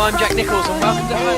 I'm Jack Nichols and welcome to Home.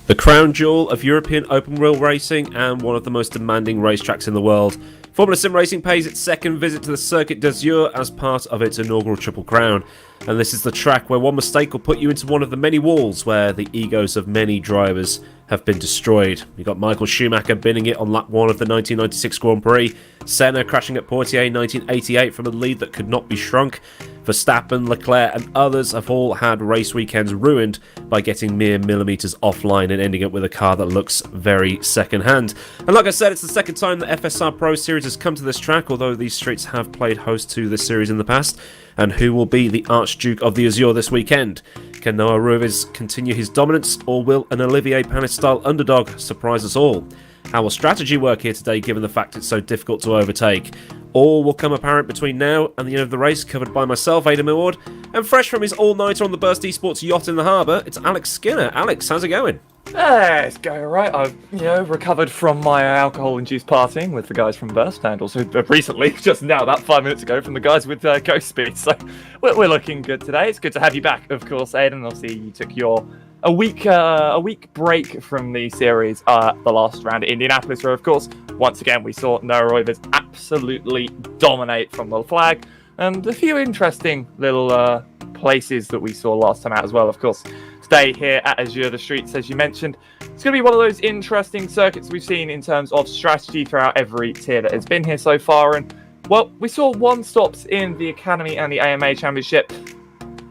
The crown jewel of European open wheel racing and one of the most demanding racetracks in the world. Formula SimRacing pays its second visit to the Circuit d'Azur as part of its inaugural Triple Crown. And this is the track where one mistake will put you into one of the many walls where the egos of many drivers have been destroyed. You've got Michael Schumacher binning it on lap 1 of the 1996 Grand Prix, Senna crashing at Poitiers in 1988 from a lead that could not be shrunk. Verstappen, Leclerc and others have all had race weekends ruined by getting mere millimetres offline and ending up with a car that looks very second-hand. And like I said, it's the second time the FSR Pro Series has come to this track, although these streets have played host to this series in the past. And who will be the Archduke of the Azure this weekend? Can Noah Ruiz continue his dominance, or will an Olivier Panis-style underdog surprise us all? How will strategy work here today, given the fact it's so difficult to overtake? All will come apparent between now and the end of the race, covered by myself, Aidan Millward, and fresh from his all-nighter on the Burst Esports yacht in the harbour, it's Alex Skinner. Alex, how's it going? It's going alright. I've recovered from my alcohol-induced partying with the guys from Burst, and also recently, just now, about 5 minutes ago, from the guys with Ghost Speed. So we're looking good today. It's good to have you back, of course, Aidan. Obviously, you took a week break from the series, the last round at Indianapolis, where, of course, once again, we saw Noah Ruiz absolutely dominate from the flag, and a few interesting little places that we saw last time out as well, of course. Today here at Azure the Streets, as you mentioned, it's going to be one of those interesting circuits we've seen in terms of strategy throughout every tier that has been here so far. And, well, we saw one stops in the Academy and the AMA Championship.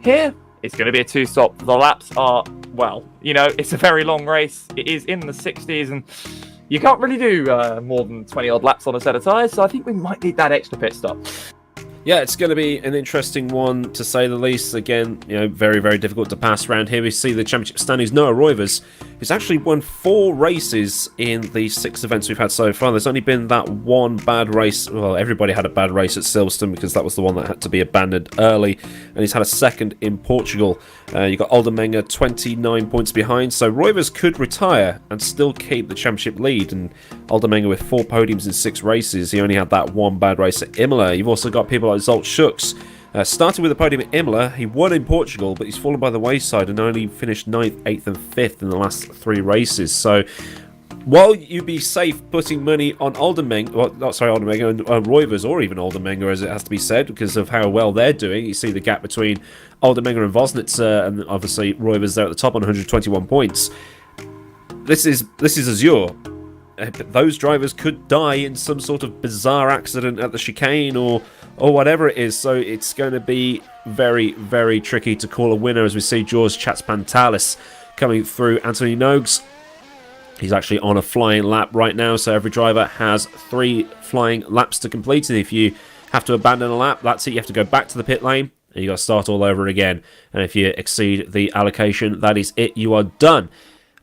Here, it's going to be a two-stop. The laps are, well, it's a very long race. It is in the 60s, and you can't really do more than 20-odd laps on a set of tyres, so I think we might need that extra pit stop. Yeah, it's going to be an interesting one, to say the least. Again, very, very difficult to pass around here. We see the championship standings. Noah Ruiz, who's actually won 4 races in the 6 events we've had so far. There's only been that one bad race. Well, everybody had a bad race at Silverstone because that was the one that had to be abandoned early. And he's had a second in Portugal. You've got Oldenmenger 29 points behind. So Ruiz could retire and still keep the championship lead. And Oldenmenger with 4 podiums in 6 races. He only had that one bad race at Imola. You've also got people like Zolt Schucks. Started with a podium at Imola, he won in Portugal, but he's fallen by the wayside and only finished 9th, 8th and 5th in the last 3 races. So while you'd be safe putting money on Oldenmenger, and Ruiz, or even Oldenmenger as it has to be said, because of how well they're doing, you see the gap between Oldenmenger and Vosnitzer, and obviously Ruiz there at the top on 121 points. This is Azure. Those drivers could die in some sort of bizarre accident at the chicane or whatever it is. So it's going to be very, very tricky to call a winner, as we see George Chatspantalis coming through Anthony Nogues. He's actually on a flying lap right now, so every driver has 3 flying laps to complete. And if you have to abandon a lap, that's it. You have to go back to the pit lane and you got to start all over again. And if you exceed the allocation, that is it. You are done.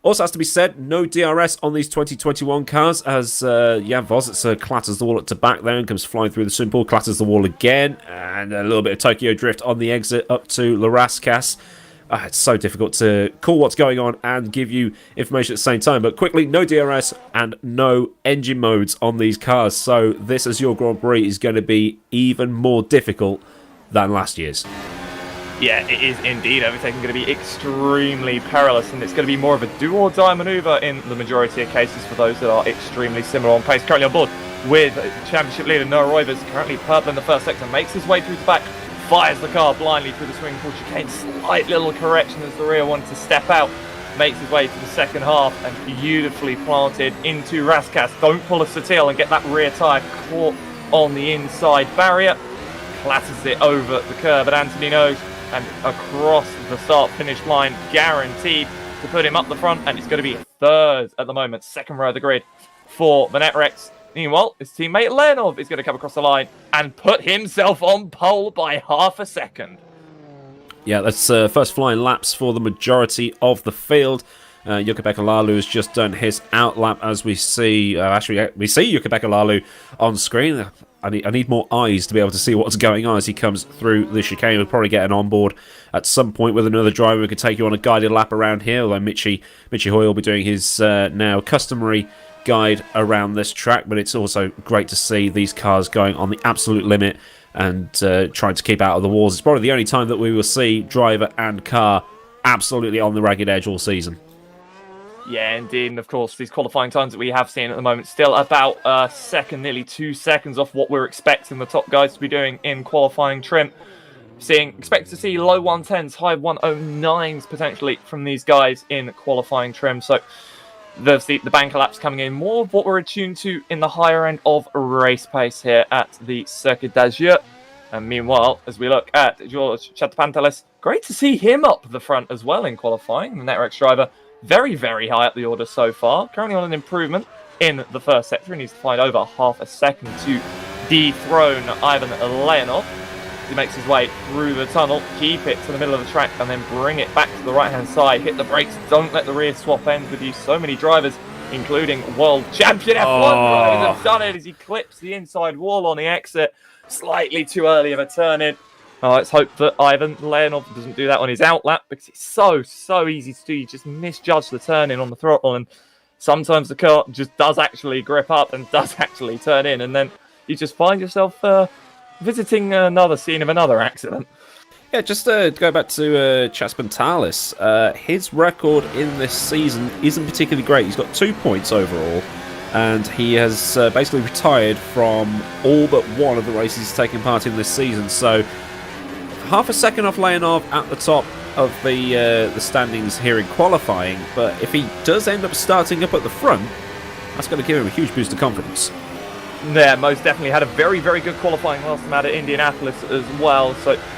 Also has to be said, no DRS on these 2021 cars, as Vosnitzer clatters the wall at the back there and comes flying through the swim pool, clatters the wall again, and a little bit of Tokyo drift on the exit up to La Rascasse. It's so difficult to call what's going on and give you information at the same time. But quickly, no DRS and no engine modes on these cars. So this Azure Grand Prix is going to be even more difficult than last year's. Yeah, it is indeed. Everything going to be extremely perilous, and it's going to be more of a do-or-die manoeuvre in the majority of cases for those that are extremely similar on pace. Currently on board with championship leader Noah Ruiz, currently purple in the first sector, makes his way through the back, fires the car blindly through the swinging pool chicane. Slight little correction as the rear wanted to step out. Makes his way to the second half and beautifully planted into Rascasse. Don't pull a Satil and get that rear tyre caught on the inside barrier. Clatters it over the curb at Anthony Nogues and across the start-finish line, guaranteed to put him up the front, and it's going to be 3rd at the moment, 2nd row of the grid for the Netrex. Meanwhile, his teammate Leonov is going to come across the line and put himself on pole by half a second. Yeah, that's first flying laps for the majority of the field. Jukka-Pekka Laulu has just done his outlap, as we see. We see Jukka-Pekka Laulu on screen. I need more eyes to be able to see what's going on as he comes through the chicane. We'll probably get an onboard at some point with another driver who could take you on a guided lap around here, although Mitchie Hoy will be doing his now customary guide around this track. But it's also great to see these cars going on the absolute limit and trying to keep out of the walls. It's probably the only time that we will see driver and car absolutely on the ragged edge all season. Yeah, indeed, and of course, these qualifying times that we have seen at the moment, still about a second, nearly 2 seconds off what we're expecting the top guys to be doing in qualifying trim. Expect to see low 110s, high 109s potentially from these guys in qualifying trim. So the banker laps coming in, more of what we're attuned to in the higher end of race pace here at the Circuit d'Azur. And meanwhile, as we look at George Chattopantelis, great to see him up the front as well in qualifying. The NetRX driver, very, very high up the order so far. Currently on an improvement in the first sector. He needs to find over half a second to dethrone Ivan Leonov. He makes his way through the tunnel, keep it to the middle of the track, and then bring it back to the right-hand side. Hit the brakes, don't let the rear swap end with you. So many drivers, including world champion F1 drivers, have done it as he clips the inside wall on the exit. Slightly too early of a turn-in. Let's hope that Ivan Leonov doesn't do that on his outlap, because it's so easy to do. You just misjudge the turn-in on the throttle, and sometimes the car just does actually grip up and does actually turn in, and then you just find yourself visiting another scene of another accident. Yeah, just to go back to Chattopantelis, his record in this season isn't particularly great. He's got 2 points overall, and he has basically retired from all but one of the races he's taken part in this season. So half a second off Leonov at the top of the standings here in qualifying, but if he does end up starting up at the front, that's going to give him a huge boost of confidence. Yeah, most definitely had a very, very good qualifying last time out at Indianapolis as well.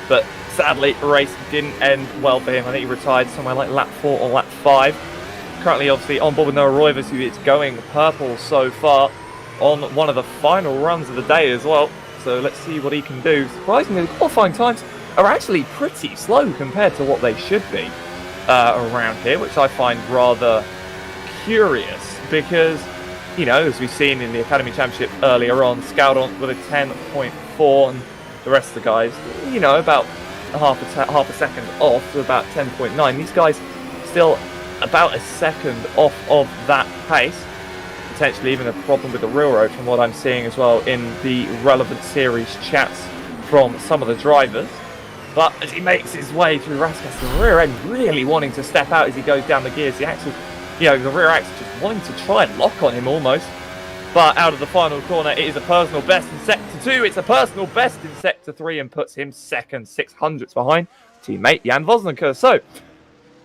But sadly, the race didn't end well for him. I think he retired somewhere like lap 4 or lap 5. Currently, obviously, on board with Noah Roivers, who is going purple so far on one of the final runs of the day as well. So let's see what he can do. Surprisingly, the qualifying times are actually pretty slow compared to what they should be around here, which I find rather curious because, you know, as we've seen in the Academy Championship earlier on, Scoudon with a 10.4 and the rest of the guys, you know, about half a second off to about 10.9. These guys still about a second off of that pace. Potentially even a problem with the railroad from what I'm seeing as well in the relevant series chats from some of the drivers. But as he makes his way through Raskas, the rear end really wanting to step out as he goes down the gears. The axle, you know, the rear axle just wanting to try and lock on him almost. But out of the final corner, it is a personal best in Sector 2. It's a personal best in Sector 3 and puts him second, 600ths behind teammate Jan Vosnicker. So,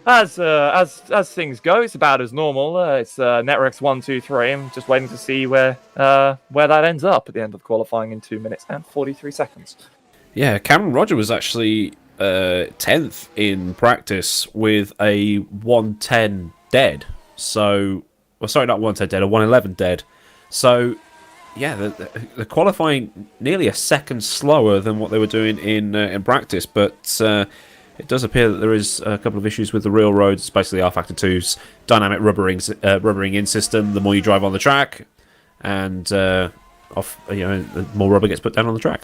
as things go, it's about as normal. It's NetRX 1, 2, 3. I'm just waiting to see where that ends up at the end of qualifying in 2 minutes and 43 seconds. Yeah, Cameron Roger was actually 10th in practice with a 110 dead. So, well, sorry, not 110 dead, a 111 dead. So, yeah, the qualifying nearly a second slower than what they were doing in practice. But it does appear that there is a couple of issues with the railroad, especially rFactor 2's dynamic rubbering in system. The more you drive on the track, and the more rubber gets put down on the track.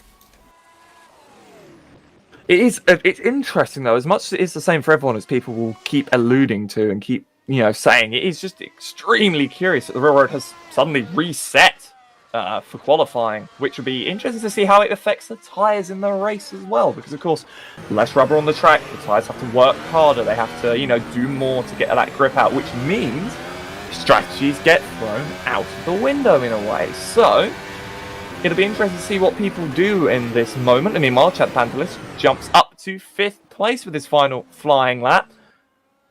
It's interesting though, as much as it is the same for everyone as people will keep alluding to and keep, you know, saying, it is just extremely curious that the railroad has suddenly reset for qualifying, which would be interesting to see how it affects the tyres in the race as well, because of course, less rubber on the track, the tyres have to work harder, they have to, you know, do more to get that grip out, which means strategies get thrown out of the window in a way. So it'll be interesting to see what people do in this moment. And meanwhile, Chattopantelis jumps up to 5th place with his final flying lap.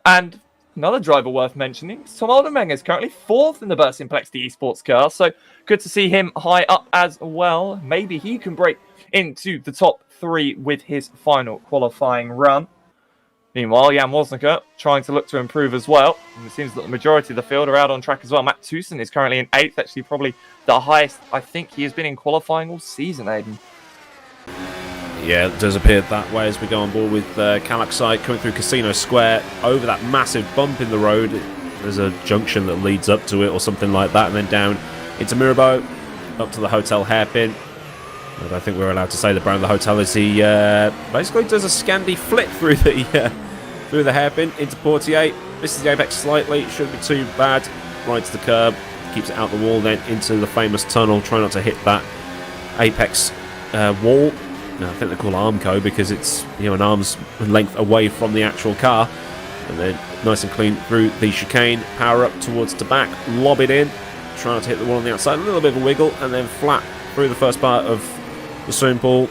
And another driver worth mentioning, Tom Oldenburg is currently 4th in the Burst Simplexity eSports car. So good to see him high up as well. Maybe he can break into the top 3 with his final qualifying run. Meanwhile, Jan Wozniacki trying to look to improve as well. And it seems that the majority of the field are out on track as well. Matt Tucson is currently in 8th, actually probably the highest I think he has been in qualifying all season, Aiden. Yeah, it does appear that way as we go on board with Calaxide coming through Casino Square over that massive bump in the road. There's a junction that leads up to it or something like that, and then down into Mirabeau, up to the hotel hairpin. I don't think we're allowed to say the brand of the hotel as he basically does a Scandi flip through the hairpin into Portier. Misses the apex slightly, shouldn't be too bad. Right to the curb, keeps it out the wall, then into the famous tunnel. Try not to hit that apex wall. No, I think they're called Armco because it's an arm's length away from the actual car. And then nice and clean through the chicane. Power up towards the back, lob it in. Try not to hit the wall on the outside. A little bit of a wiggle, and then flat through the first part of the swimming pool.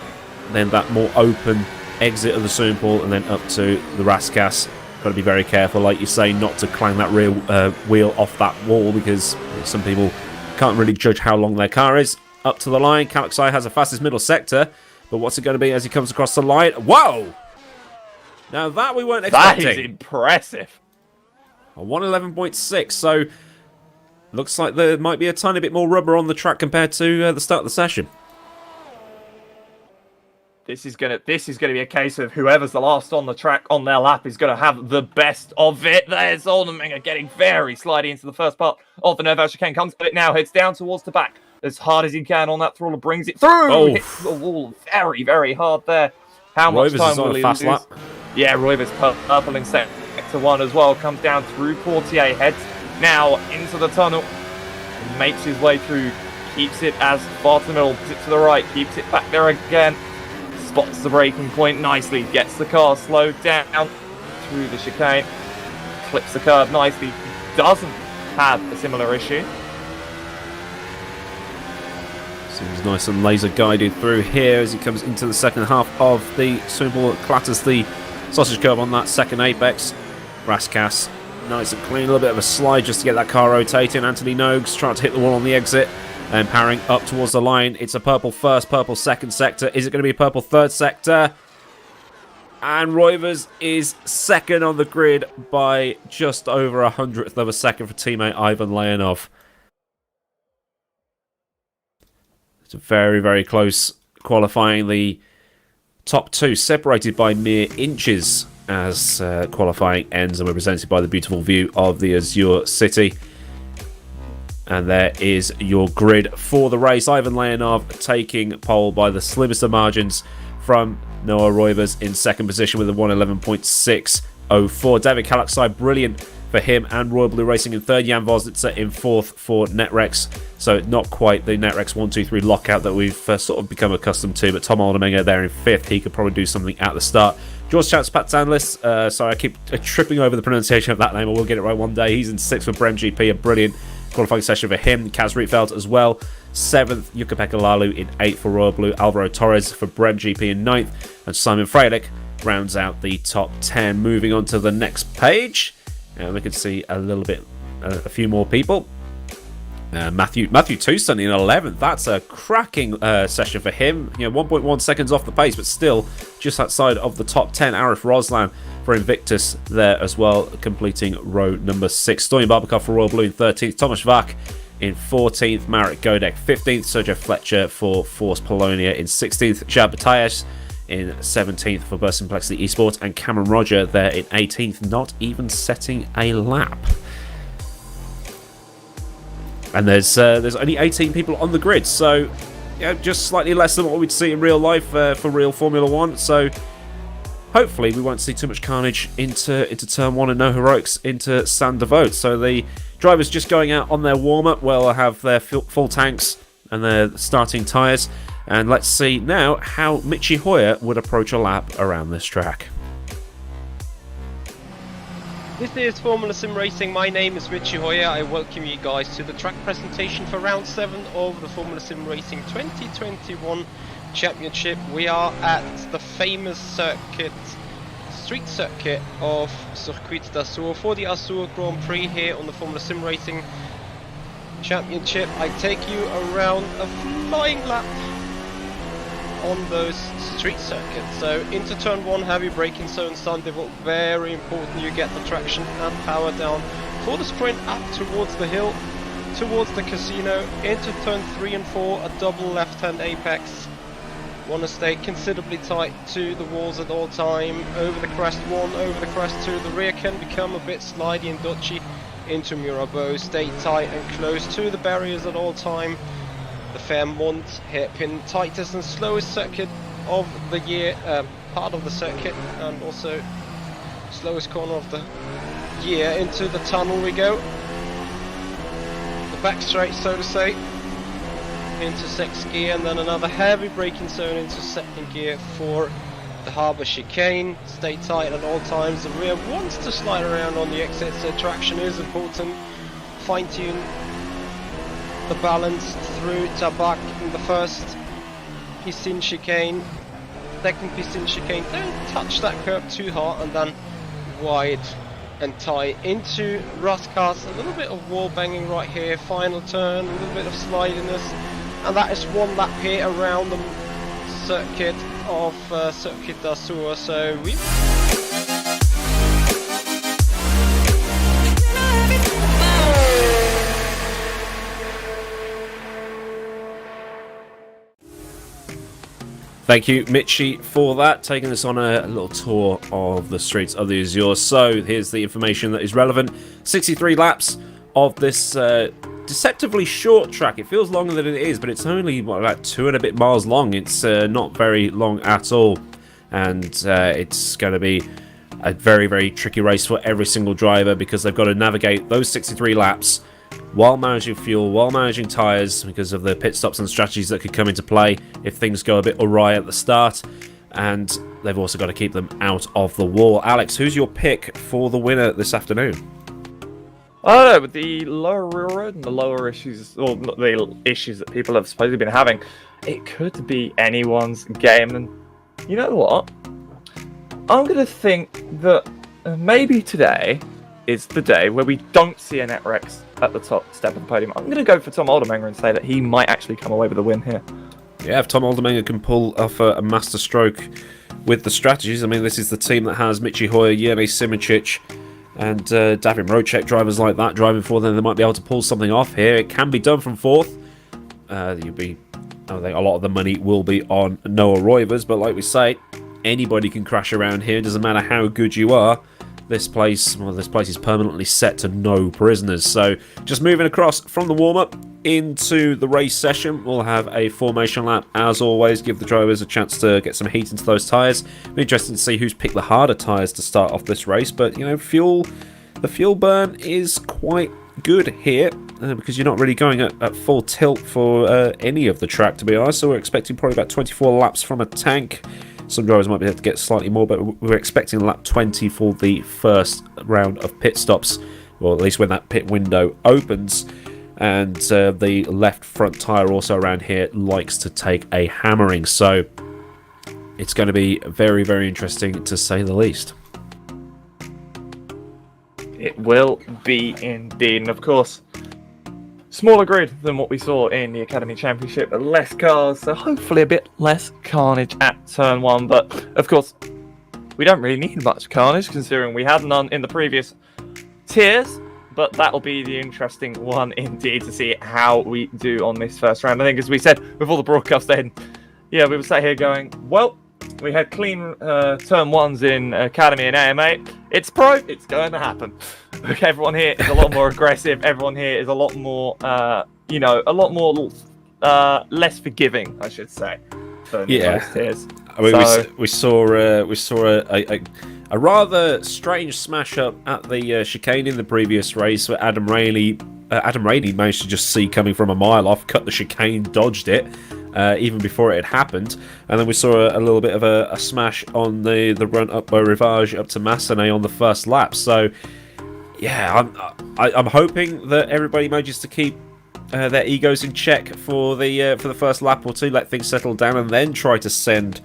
Then that more open exit of the swimming pool, and then up to the Raskas. Got to be very careful, like you say, not to clang that rear wheel off that wall because some people can't really judge how long their car is. Up to the line, Calaxai has the fastest middle sector, but what's it going to be as he comes across the line? Whoa! Now that we weren't expecting. That is impressive. A 111.6, so looks like there might be a tiny bit more rubber on the track compared to the start of the session. This is gonna be a case of whoever's the last on the track on their lap is gonna have the best of it. There's Oldenminger getting very slidey into the first part of the Nerval chicane. Comes at it now, heads down towards the back as hard as he can on that throttle, brings it through. Oh. Hits the wall very, very hard there. How much Roivers time is on will a he fast lose? lap. Yeah, Roivers purple in sector 1 as well. Comes down through Portier, heads now into the tunnel, makes his way through, keeps it as far to the middle, puts it to the right, keeps it back there again. Spots the braking point nicely, gets the car slowed down through the chicane, clips the curb nicely, doesn't have a similar issue. Seems nice and laser guided through here as he comes into the second half of the swimming pool. Clatters the sausage curb on that second apex. Raskas, nice and clean, a little bit of a slide just to get that car rotating. Anthony Nogues trying to hit the wall on the exit. And powering up towards the line. It's a purple first, purple second sector. Is it going to be a purple third sector? And Roivers is second on the grid by just over 100th of a second for teammate Ivan Leonov. It's a very, very close qualifying. The top two separated by mere inches as qualifying ends, and we're presented by the beautiful view of the Azure City. And there is your grid for the race. Ivan Leonov taking pole by the slimmest of margins from Noah Roivers in second position with a 111.604. David Calaxai, brilliant for him, and Royal Blue Racing in third. Jan Voslitzer in fourth for Netrex. So not quite the Netrex 1-2-3 lockout that we've sort of become accustomed to. But Tom Oldenminger there in fifth. He could probably do something at the start. George Chance Patsanlis. Sorry, I keep tripping over the pronunciation of that name. I will get it right one day. He's in sixth for Brem GP. A brilliant qualifying session for him. Kaz Rietveld as well. Seventh, Jukka-Pekka Lalu in eighth for Royal Blue. Alvaro Torres for Brem GP in ninth. And Simon Freilich rounds out the top 10. Moving on to the next page. And we can see a little bit, a few more people. Matthew Toussaint in 11th. That's a cracking session for him. 1.1 seconds off the pace, but still just outside of the top 10. Arif Roslan for Invictus there as well, completing row number 6. Stoyan Barbakov for Royal Blue in 13th. Thomas Vach in 14th. Marek Godek 15th. Sergio Fletcher for Force Polonia in 16th. Jab Batayesh in 17th for Burst Complexity Esports, and Cameron Roger there in 18th, not even setting a lap. And there's only 18 people on the grid, so just slightly less than what we'd see in real life for real Formula 1. So hopefully we won't see too much carnage into turn 1 and no heroics into Sainte Devote. So the drivers just going out on their warm-up will have their full tanks and their starting tyres. And let's see now how Michi Hoyer would approach a lap around this track. This is Formula Sim Racing. My name is Richie Hoyer. I welcome you guys to the track presentation for round 7 of the Formula Sim Racing 2021 Championship. We are at the famous street circuit of Circuit d'Azur for the Azur Grand Prix here on the Formula Sim Racing Championship. I take you around a flying lap on those street circuits. So into turn 1, heavy braking zone, Sainte Devote, very important you get the traction and power down for the sprint up towards the hill, towards the casino. Into turn 3 and 4, a double left hand apex, Want to stay considerably tight to the walls at all time. Over the crest 1, over the crest 2. The rear can become a bit slidey and dodgy into Mirabeau. Stay tight and close to the barriers at all time. The Fairmont hairpin, tightest and slowest circuit of the year, part of the circuit, and also slowest corner of the year. Into the tunnel we go. The back straight, so to say, into 6th gear, and then another heavy braking zone into 2nd gear for the harbour chicane. Stay tight at all times. The rear wants to slide around on the exit, so traction is important. Fine tune the balance through Tabak in the first piston chicane. Second piston chicane, don't touch that curb too hard, and then wide and tight into Ruscast. A little bit of wall banging right here. Final turn, a little bit of slidiness. And that is 1 lap here around the circuit of Circuit d'Azur. So we... Thank you, Mitchie, for that, taking us on a little tour of the streets of the Azure. So here's the information that is relevant. 63 laps of this deceptively short track. It feels longer than it is, but it's only about 2 and a bit miles long. It's not very long at all, and it's going to be a very, very tricky race for every single driver, because they've got to navigate those 63 laps while managing fuel, while managing tyres, because of the pit stops and strategies that could come into play if things go a bit awry at the start. And they've also got to keep them out of the wall. Alex, who's your pick for the winner this afternoon? I don't know, with the lower railroad and the lower issues, or the issues that people have supposedly been having, it could be anyone's game. And you know what? I'm going to think that maybe today is the day where we don't see a Netrex at the top step of the podium. I'm going to go for Tom Aldermenger and say that he might actually come away with a win here. Yeah, if Tom Aldermenger can pull off a master stroke with the strategies. I mean, this is the team that has Michi Hoyer, Jene Simicic, and Davin Rocek, drivers like that driving for them. They might be able to pull something off here. It can be done from 4th. I think a lot of the money will be on Noah Roivers, but like we say, anybody can crash around here. It doesn't matter how good you are. This place is permanently set to no prisoners. So just moving across from the warm-up into the race session, we'll have a formation lap as always, give the drivers a chance to get some heat into those tyres. Be interesting to see who's picked the harder tyres to start off this race, but you know, the fuel burn is quite good here, because you're not really going at full tilt for any of the track, to be honest. So we're expecting probably about 24 laps from a tank. Some drivers might be able to get slightly more, but we're expecting lap 20 for the first round of pit stops, or at least when that pit window opens. And the left front tyre also around here likes to take a hammering, so it's going to be very, very interesting to say the least. It will be indeed, and of course, smaller grid than what we saw in the Academy Championship, less cars, so hopefully a bit less carnage at turn 1, but of course, we don't really need much carnage considering we had none in the previous tiers, but that'll be the interesting one indeed to see how we do on this first round. I think, as we said before the broadcast end, yeah, we were sat here going, well, we had clean turn 1s in Academy and AMA. It's pro, it's going to happen. Okay, everyone here is a lot more aggressive. Everyone here is a lot more, a lot more less forgiving, I should say. Than most tiers. I mean, we saw a rather strange smash up at the chicane in the previous race, where Adam Rainey managed to just see coming from a mile off, cut the chicane, dodged it. Even before it had happened, and then we saw a little bit of a smash on the run up by Rivage up to Massenet on the first lap. So, yeah, I'm hoping that everybody manages to keep their egos in check for the first lap or two, let things settle down, and then try to send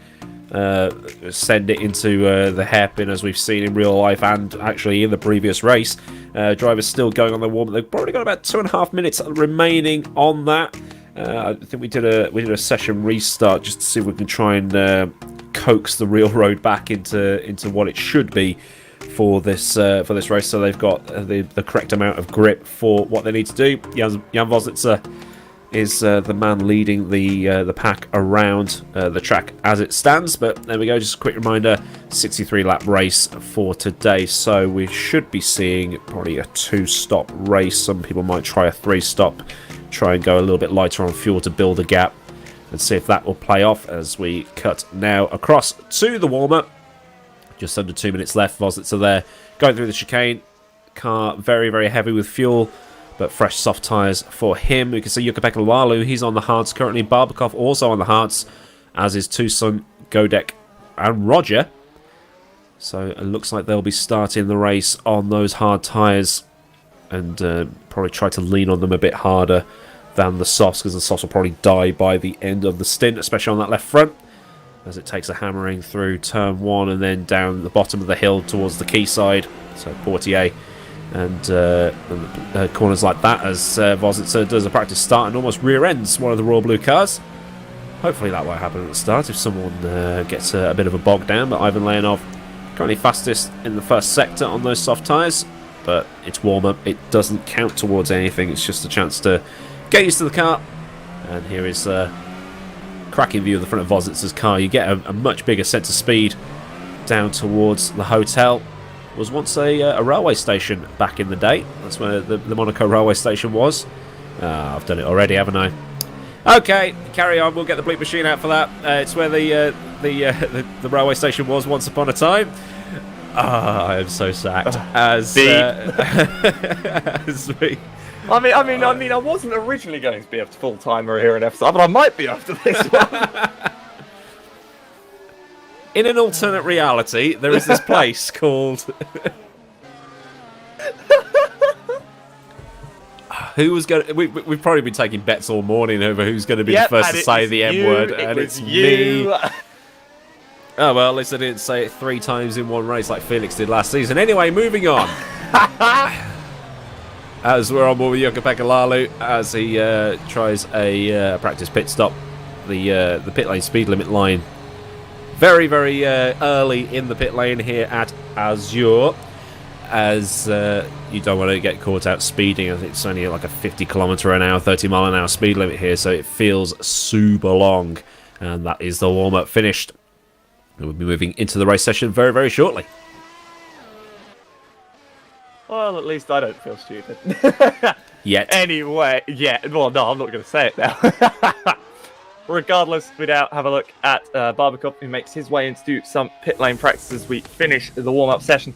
it into the hairpin, as we've seen in real life and actually in the previous race. Drivers still going on their warm-up. They've probably got about 2.5 minutes remaining on that. I think we did a session restart just to see if we can try and coax the real road back into what it should be for this race. So they've got the correct amount of grip for what they need to do. Jan Vositzer is the man leading the pack around the track as it stands. But there we go, just a quick reminder, 63 lap race for today, so we should be seeing probably a 2-stop race. Some people might try a 3-stop, try and go a little bit lighter on fuel to build a gap and see if that will play off as we cut now across to the warm-up. Just under 2 minutes left. Voslitzer there going through the chicane. Car very, very heavy with fuel, but fresh soft tyres for him. We can see Jukka-Pekka Laulu, he's on the hards currently. Barbakov also on the hards, as is Tucson, Godek and Roger. So it looks like they'll be starting the race on those hard tyres and probably try to lean on them a bit harder than the softs, because the softs will probably die by the end of the stint, especially on that left front, as it takes a hammering through turn 1 and then down the bottom of the hill towards the quayside. So Portier and corners like that, as Voslitzer does a practice start and almost rear ends one of the Royal Blue cars. Hopefully that won't happen at the start if someone gets a bit of a bog down, but Ivan Leonov currently fastest in the first sector on those soft tyres, but it's warm-up, it doesn't count towards anything, it's just a chance to get used to the car. And here is a cracking view of the front of Voslitzer's car. You get a much bigger sense of speed down towards the hotel. It was once a railway station back in the day. That's where the Monaco railway station was. I've done it already, haven't I? Okay, carry on. We'll get the bleep machine out for that. It's where the railway station was once upon a time. I am so sacked. As we. I wasn't originally going to be a full-timer here in FSR, but I might be after this one. In an alternate reality, there is this place called... Who was going to... We've probably been taking bets all morning over who's going to be the first to say the M word, and it's me. Oh, well, at least I didn't say it 3 times in one race like Felix did last season. Anyway, moving on. As we're on board with Jukka-Pekka Laulu, as he tries a practice pit stop. The pit lane speed limit line very, very early in the pit lane here at Azure, as you don't want to get caught out speeding. I think it's only like a 50 km/h, 30 mile an hour speed limit here, so it feels super long. And that is the warm-up finished. We'll be moving into the race session very, very shortly. Well, at least I don't feel stupid. Yet. Anyway, yeah. Well, no, I'm not going to say it now. Regardless, we now have a look at Barbakov, who makes his way in to do some pit lane practice as we finish the warm-up session.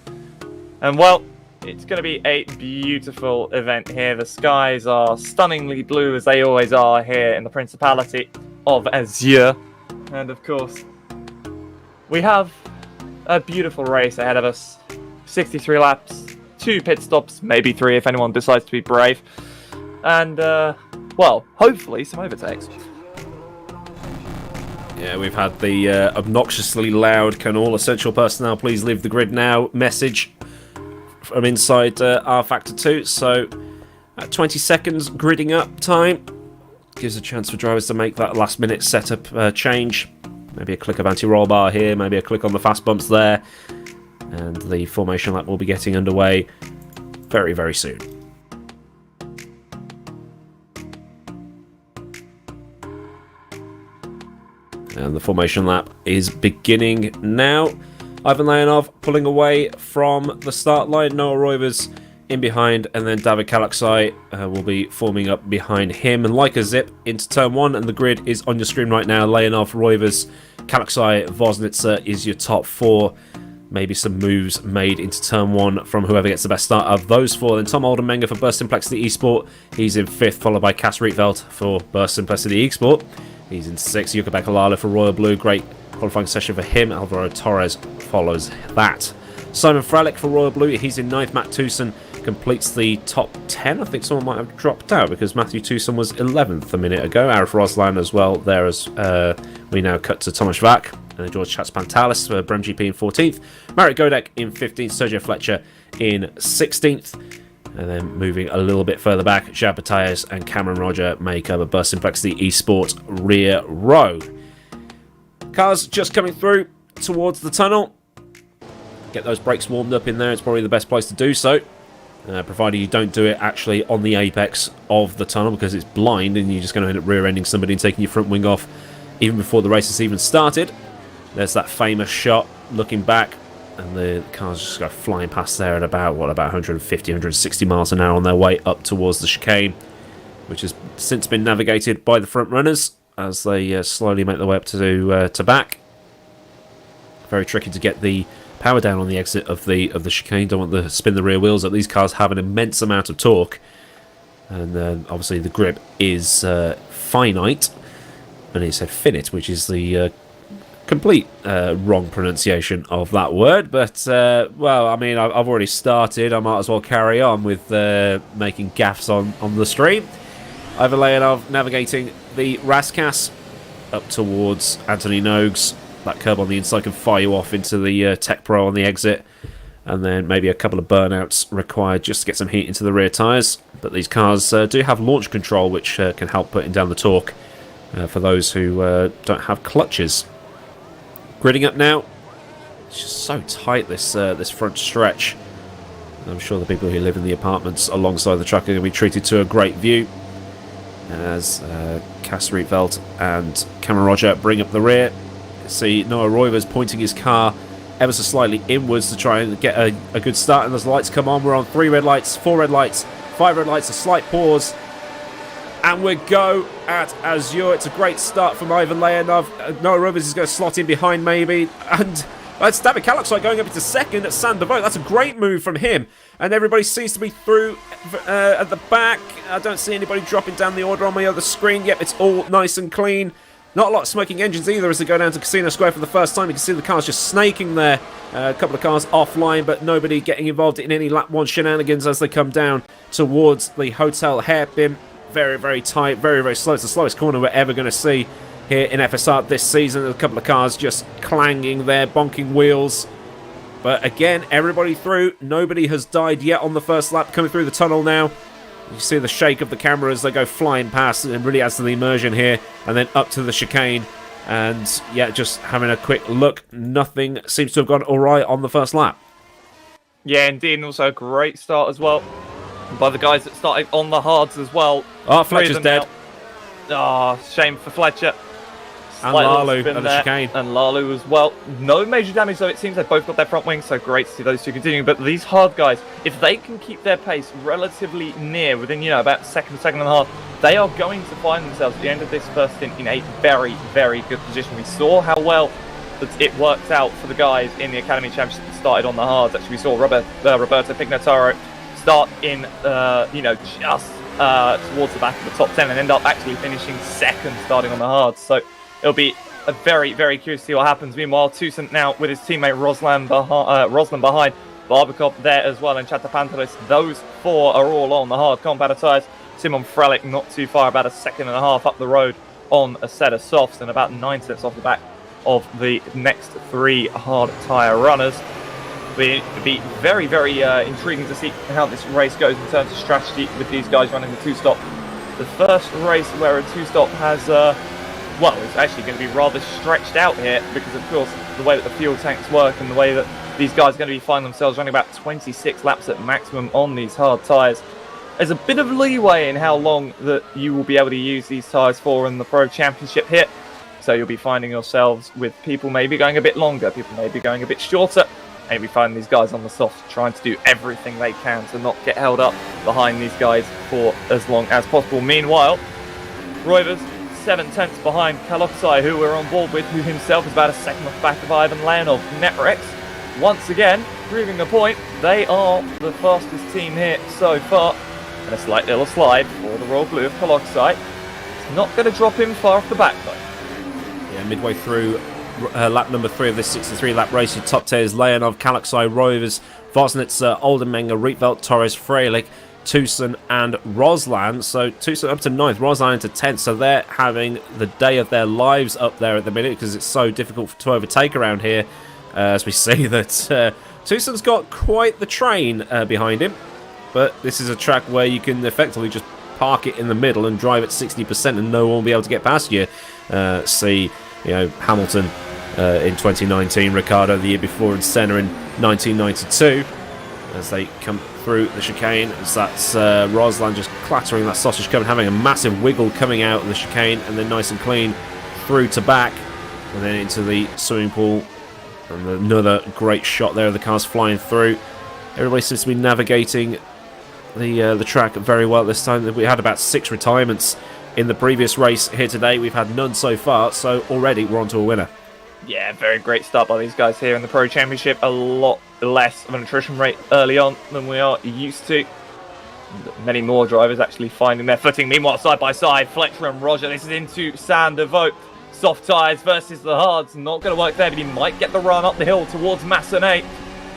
And, well, it's going to be a beautiful event here. The skies are stunningly blue, as they always are here in the Principality of Azure. And, of course, we have a beautiful race ahead of us. 63 laps. 2 pit stops, maybe 3 if anyone decides to be brave. And, well, hopefully some overtakes. Yeah, we've had the obnoxiously loud "Can all essential personnel please leave the grid now" message from inside rFactor 2. So, at 20 seconds gridding up time, gives a chance for drivers to make that last minute setup change. Maybe a click of anti-roll bar here, maybe a click on the fast bumps there. And the formation lap will be getting underway very, very soon. And the formation lap is beginning now. Ivan Leonov pulling away from the start line. Noah Roivers in behind, and then David Kalaksai will be forming up behind him. And like a zip into turn 1, and the grid is on your screen right now. Leonov, Roivers, Kalaksai, Voslitzer is your top 4. Maybe some moves made into turn 1 from whoever gets the best start of those 4. Then Tom Oldenmenger for Burst Simplexity eSport. He's in 5th, followed by Cass Rietveld for Burst Simplicity eSport. He's in 6th. Jukka-Pekka Laulu for Royal Blue. Great qualifying session for him. Alvaro Torres follows that. Simon Frelick for Royal Blue. He's in 9th. Matt Tucson completes the top 10. I think someone might have dropped out because Matthew Tucson was 11th a minute ago. Arif Roslan as well there, as we now cut to Thomas Vac. And George Chatzpantalis for Brem GP in 14th. Marek Godek in 15th. Sergio Fletcher in 16th. And then moving a little bit further back, Jab Bataillez and Cameron Roger make up a Burst Simplexity eSport rear row. Cars just coming through towards the tunnel. Get those brakes warmed up in there. It's probably the best place to do so. provided you don't do it actually on the apex of the tunnel, because it's blind and you're just going to end up rear-ending somebody and taking your front wing off even before the race has even started. There's that famous shot looking back, and the cars just go flying past there at about 150, 160 miles an hour on their way up towards the chicane, which has since been navigated by the front runners as they slowly make their way up to back. Very tricky to get the power down on the exit of the chicane. Don't want to spin the rear wheels up. These cars have an immense amount of torque, and obviously the grip is finite. And he said finite, which is the complete wrong pronunciation of that word. But well, I mean, I've already started. I might as well carry on with making gaffes on the stream. Ivan Leonov navigating the Raskas up towards Anthony Nogues. That curb on the inside can fire you off into the Tech Pro on the exit, and then maybe a couple of burnouts required just to get some heat into the rear tyres. But these cars do have launch control, which can help putting down the torque for those who don't have clutches. Gridding up now. It's just so tight, this front stretch. I'm sure the people who live in the apartments alongside the track are going to be treated to a great view as Cas Rietveld and Cameron Roger bring up the rear. See Noah Roivers pointing his car ever so slightly inwards to try and get a good start, and as the lights come on, we're on 3 red lights, 4 red lights, 5 red lights, a slight pause, and we go at Azure. It's a great start from Ivan Leonov. Noah Roivers is going to slot in behind maybe, and that's David Kalaksoy going up into second at Saint Devote. That's a great move from him, and everybody seems to be through at the back. I don't see anybody dropping down the order on my other screen. Yep, it's all nice and clean. Not a lot of smoking engines either as they go down to Casino Square for the first time. You can see the cars just snaking there. A couple of cars offline, but nobody getting involved in any lap 1 shenanigans as they come down towards the hotel hairpin. Very, very tight, very, very slow. It's the slowest corner we're ever going to see here in FSR this season. A couple of cars just clanging there, bonking wheels. But again, everybody through. Nobody has died yet on the first lap. Coming through the tunnel now. You see the shake of the camera as they go flying past, and it really adds to the immersion here. And then up to the chicane. And yeah, just having a quick look. Nothing seems to have gone all right on the first lap. Yeah, indeed. And also a great start as well by the guys that started on the hards as well. Oh, Fletcher's dead. Oh, shame for Fletcher. And Lalu at the chicane. And Lalu as well. No major damage though. It seems they've both got their front wings, so great to see those two continuing. But these hard guys, if they can keep their pace relatively near, within, about second and a half, they are going to find themselves at the end of this first stint in a very, very good position. We saw how well that it worked out for the guys in the Academy Championship that started on the hards. Actually, we saw Roberto Pignataro start in, just towards the back of the top 10 and end up actually finishing second starting on the hards. So it'll be a very, very curious to see what happens. Meanwhile, Toussaint now with his teammate Roslan behind, Barbakov there as well, and Chatapantelis. Those 4 are all on the hard compound tyres. Simon Frelick not too far, about a second and a half up the road on a set of softs, and about 9 steps off the back of the next 3 hard tyre runners. It'll be very, very intriguing to see how this race goes in terms of strategy with these guys running the 2-stop. The first race where a 2-stop has, it's actually going to be rather stretched out here because, of course, the way that the fuel tanks work and the way that these guys are going to be finding themselves running about 26 laps at maximum on these hard tyres. There's a bit of leeway in how long that you will be able to use these tyres for in the Pro Championship here. So you'll be finding yourselves with people maybe going a bit longer, people maybe going a bit shorter. Maybe finding these guys on the soft, trying to do everything they can to not get held up behind these guys for as long as possible. Meanwhile, Roivers 7/10 behind Kaloksai, who we're on board with, who himself is about a second off the back of Ivan Leonov. Netrex, once again, proving the point. They are the fastest team here so far. And a slight little slide for the Royal Blue of Kaloksai. It's not going to drop him far off the back, though. Yeah, midway through lap number 3 of this 63-lap race, your top 10 is Leonov, Kalaksai, Roivers, Vosnitzer, Oldenmenger, Rietveld, Torres, Freilich, Toussaint and Roslan. So Toussaint up to 9th, Roslan to 10th. So they're having the day of their lives up there at the minute because it's so difficult to overtake around here. As we see that Toussaint's got quite the train behind him. But this is a track where you can effectively just park it in the middle and drive at 60% and no one will be able to get past you. See, Hamilton in 2019, Ricciardo the year before, and Senna in 1992. as they come through the chicane. As that's Roslan just clattering that sausage cup and having a massive wiggle coming out of the chicane, and then nice and clean through to back, and then into the swimming pool. And another great shot there of the cars flying through. Everybody seems to be navigating the track very well this time. We had about 6 retirements in the previous race here today. We've had none so far, so already we're on to a winner. Yeah, very great start by these guys here in the Pro Championship. A lot less of an attrition rate early on than we are used to. Many more drivers actually finding their footing. Meanwhile, side by side, Fletcher and Roger. This is into Sander Vogt. Soft tyres versus the hards. Not going to work there, but he might get the run up the hill towards Massenet.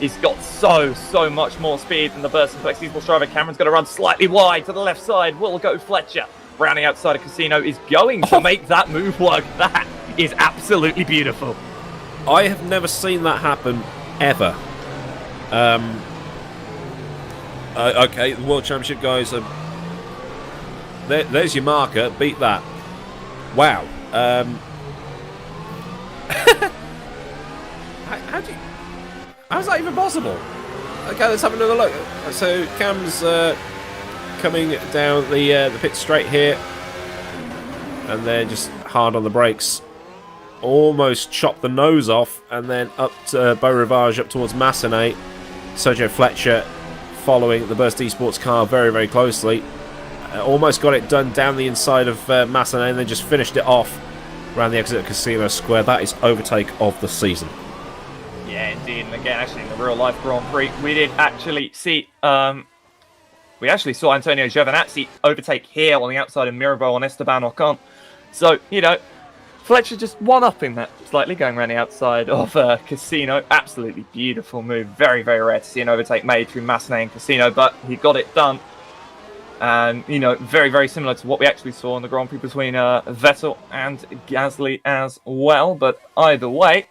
He's got so much more speed than the Burst and Flex eSports driver. Cameron's going to run slightly wide to the left side. Will go Fletcher. Rounding outside of Casino is going to make that move work. That is absolutely beautiful. I have never seen that happen, ever. Okay, the World Championship guys are... There's your marker. Beat that. Wow. How's that even possible? Okay, let's have another look. So Cam's coming down the pit straight here, and then just hard on the brakes. Almost chopped the nose off, and then up to Beau Rivage, up towards Massenet. Sergio Fletcher following the Burst eSports car very closely. Almost got it done down the inside of Massenet, and then just finished it off around the exit of Casino Square. That is overtake of the season. Yeah, indeed. And again, actually, in the real-life Grand Prix, we did actually see... we actually saw Antonio Giovinazzi overtake here on the outside of Mirabeau on Esteban Ocon. So, you know, Fletcher just one-upping that slightly, going around the outside of Casino. Absolutely beautiful move. Very rare to see an overtake made through Massenet and Casino, but he got it done. And, you know, very similar to what we actually saw in the Grand Prix between Vettel and Gasly as well. But either way,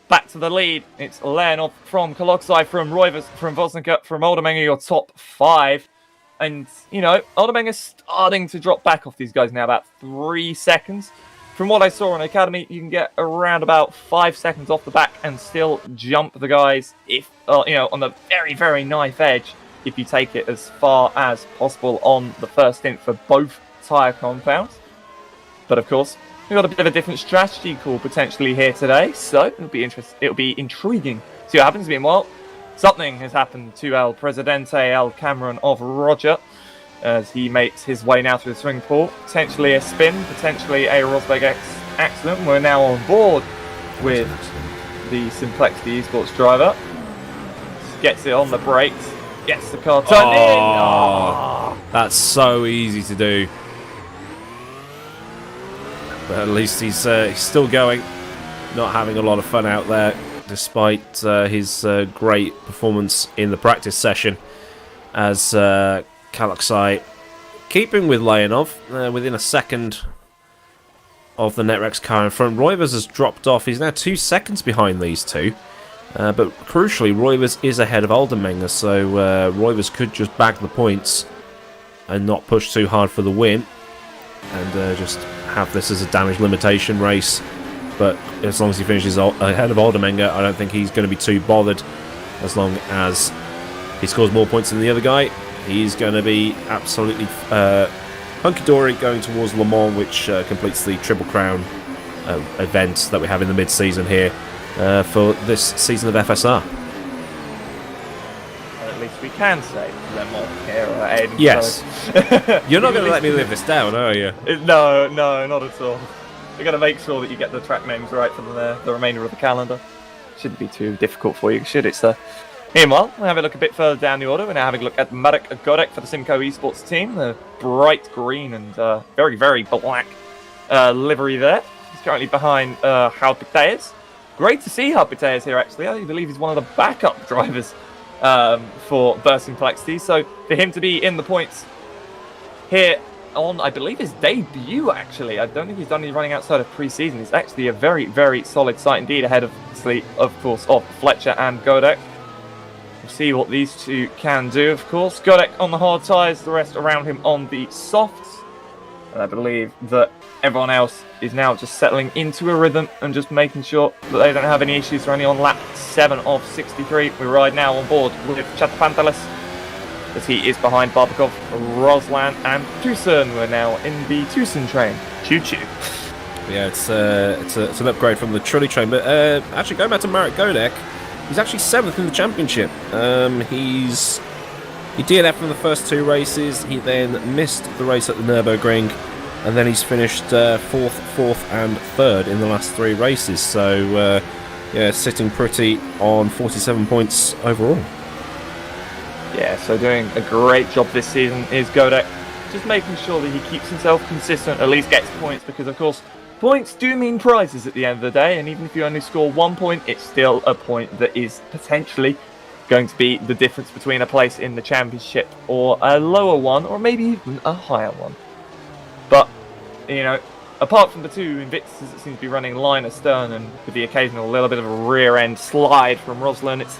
back to the lead. It's Leonov from Koloksai, from Roivers, from Vosnica, from Oldermenger, your top 5. And, you know, Oldermenger's starting to drop back off these guys now, about 3 seconds. From what I saw on Academy, you can get around about 5 seconds off the back and still jump the guys, if you know, on the very knife edge, if you take it as far as possible on the first stint for both tyre compounds. But of course, we've got a bit of a different strategy call potentially here today, so it'll be intriguing to see what happens. Meanwhile, something has happened to El Presidente, El Cameron of Roger, as he makes his way now through the swimming pool. Potentially a spin, potentially a Rosberg accident. We're now on board with the Simplexity eSports driver. Gets it on the brakes. Gets the car turned in. Oh. That's so easy to do. But at least he's still going. Not having a lot of fun out there, despite his great performance in the practice session. As Kaloksai keeping with Leonov within a second of the Netrex car in front. Roivers has dropped off. He's now 2 seconds behind these two. But crucially, Roivers is ahead of Oldermenger, so Roivers could just bag the points and not push too hard for the win, and just have this as a damage limitation race. But as long as he finishes ahead of Oldermenger, I don't think he's going to be too bothered. As long as he scores more points than the other guy, he's going to be absolutely hunky-dory going towards Le Mans, which completes the Triple Crown event that we have in the mid-season here. For this season of FSR. Well, at least we can say Le Mans here, Aiden. Yes. So. You're not going to let me live this down, are you? No, not at all. We're going to make sure that you get the track names right for the remainder of the calendar. Shouldn't be too difficult for you, should it, sir? Meanwhile, we'll have a look a bit further down the order. We're now having a look at Marek Godek for the Simco eSports team. The bright green and very black livery there. He's currently behind Raul Piteas. Great to see Raul Piteas here, actually. I believe he's one of the backup drivers for Burst Complexity. So for him to be in the points here on, I believe, his debut, actually. I don't think he's done any running outside of pre-season. It's actually a very solid sight indeed, ahead of course, of Fletcher and Godek. We'll see what these two can do, of course. Godek on the hard tyres, the rest around him on the softs. And I believe that everyone else is now just settling into a rhythm and just making sure that they don't have any issues. They're only on lap 7 of 63. We ride now on board with Chatapantelis, as he is behind Barbakov, Roslan and Tucson. We're now in the Tucson train. Choo-choo. Yeah, it's an upgrade from the trolley train. But actually, going back to Marek Godek, he's actually 7th in the championship. He DNF'd from the first 2 races. He then missed the race at the Nürburgring, and then he's finished 4th, and 3rd in the last 3 races. So, yeah, sitting pretty on 47 points overall. Yeah, so doing a great job this season is Godek. Just making sure that he keeps himself consistent, at least gets points, because of course, points do mean prizes at the end of the day, and even if you only score 1 point, it's still a point that is potentially going to be the difference between a place in the championship or a lower one, or maybe even a higher one. But, you know, apart from the 2 Invictuses that seem to be running line astern and with the occasional little bit of a rear end slide from Roslan, it's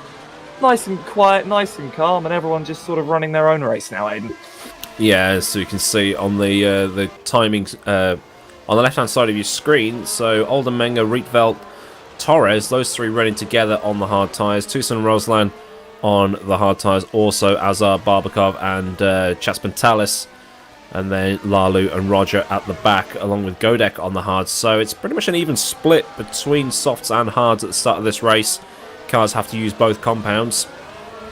nice and quiet, nice and calm, and everyone just sort of running their own race now, Aiden. Yeah, so you can see on the timings on the left-hand side of your screen, so Oldenmenger, Rietveld, Torres, those 3 running together on the hard tyres. Tucson and Roslan on the hard tyres, also Azar, Barbakov and Chaspantalis, and then Lalu and Roger at the back, along with Godek on the hards. So it's pretty much an even split between softs and hards at the start of this race. Cars have to use both compounds,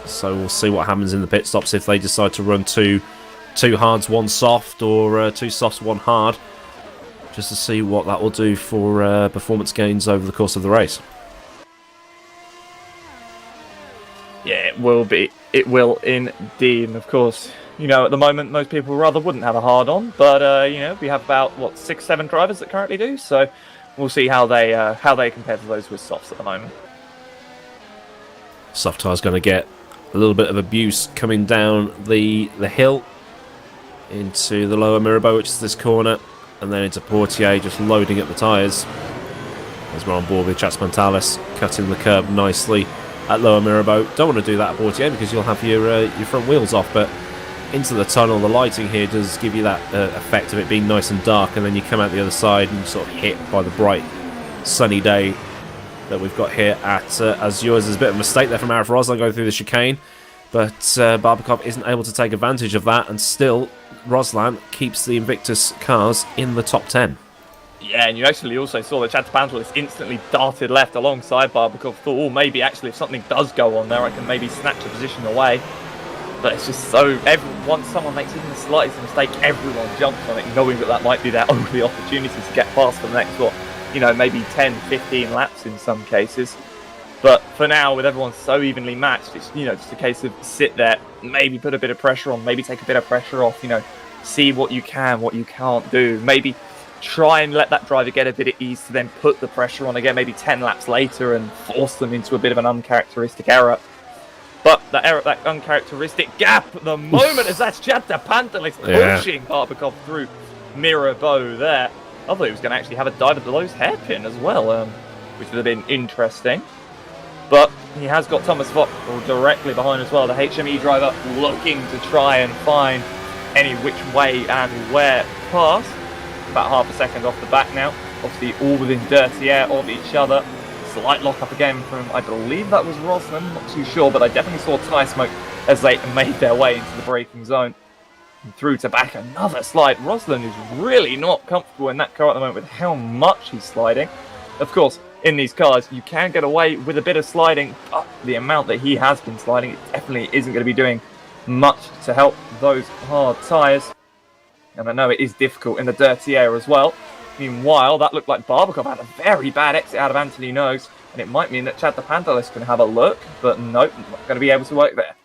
so we'll see what happens in the pit stops if they decide to run two hards, 1 soft, or 2 softs, 1 hard, just to see what that will do for performance gains over the course of the race. Yeah, it will be. It will indeed. And of course, you know, at the moment, most people rather wouldn't have a hard on, but you know, we have about 6-7 drivers that currently do. So we'll see how they compare to those with softs at the moment. Soft tire's going to get a little bit of abuse coming down the hill into the lower Mirabeau, which is this corner, and then into Portier, just loading up the tyres as we're on board with Chaspantalis, cutting the curb nicely at lower Mirabeau. Don't want to do that at Portier because you'll have your front wheels off, but into the tunnel, the lighting here does give you that effect of it being nice and dark, and then you come out the other side and sort of hit by the bright sunny day that we've got here at Azures. There's a bit of a mistake there from Arif Roslan going through the chicane, but Barbakov isn't able to take advantage of that, and still Roslan keeps the Invictus cars in the top 10. Yeah, and you actually also saw that Chatapantelis instantly darted left alongside Barbakov. Thought, oh, maybe actually if something does go on there, I can maybe snatch a position away. But it's just so, once someone makes even the slightest mistake, everyone jumps on it, knowing that might be their only opportunity to get past for the next, maybe 10, 15 laps in some cases. But for now, with everyone so evenly matched, it's, just a case of sit there, maybe put a bit of pressure on, maybe take a bit of pressure off, see what you can, what you can't do. Maybe try and let that driver get a bit of ease to then put the pressure on again, maybe 10 laps later, and force them into a bit of an uncharacteristic error. But that uncharacteristic gap at the moment as that's Chatapantelis pushing Barbakov through Mirabeau there. I thought he was going to actually have a dive at the Lowe's hairpin as well, which would have been interesting. But he has got Thomas Vogt directly behind as well, the HME driver, looking to try and find any which way and where past. About half a second off the back now. Obviously all within dirty air of each other. Slight lock-up again from, I believe that was Roslan, not too sure, but I definitely saw tyre smoke as they made their way into the braking zone. And through to back, another slide. Roslan is really not comfortable in that car at the moment with how much he's sliding. Of course, in these cars, you can get away with a bit of sliding, but the amount that he has been sliding, it definitely isn't going to be doing much to help those hard tyres. And I know it is difficult in the dirty air as well. Meanwhile, that looked like Barbakov had a very bad exit out of Anthony Nose, and it might mean that Chatapantelis can have a look, but nope, not going to be able to work there.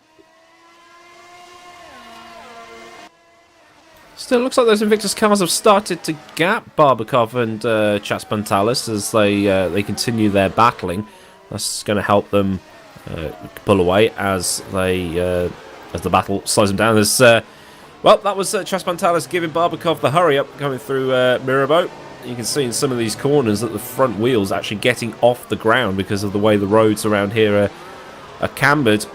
Still looks like those Invictus cars have started to gap Barbakov and Chaspantalis as they continue their battling. That's going to help them pull away as the battle slows them down. Well, that was Chaspantalis giving Barbakov the hurry up coming through Mirabeau. You can see in some of these corners that the front wheel's actually getting off the ground because of the way the roads around here are cambered.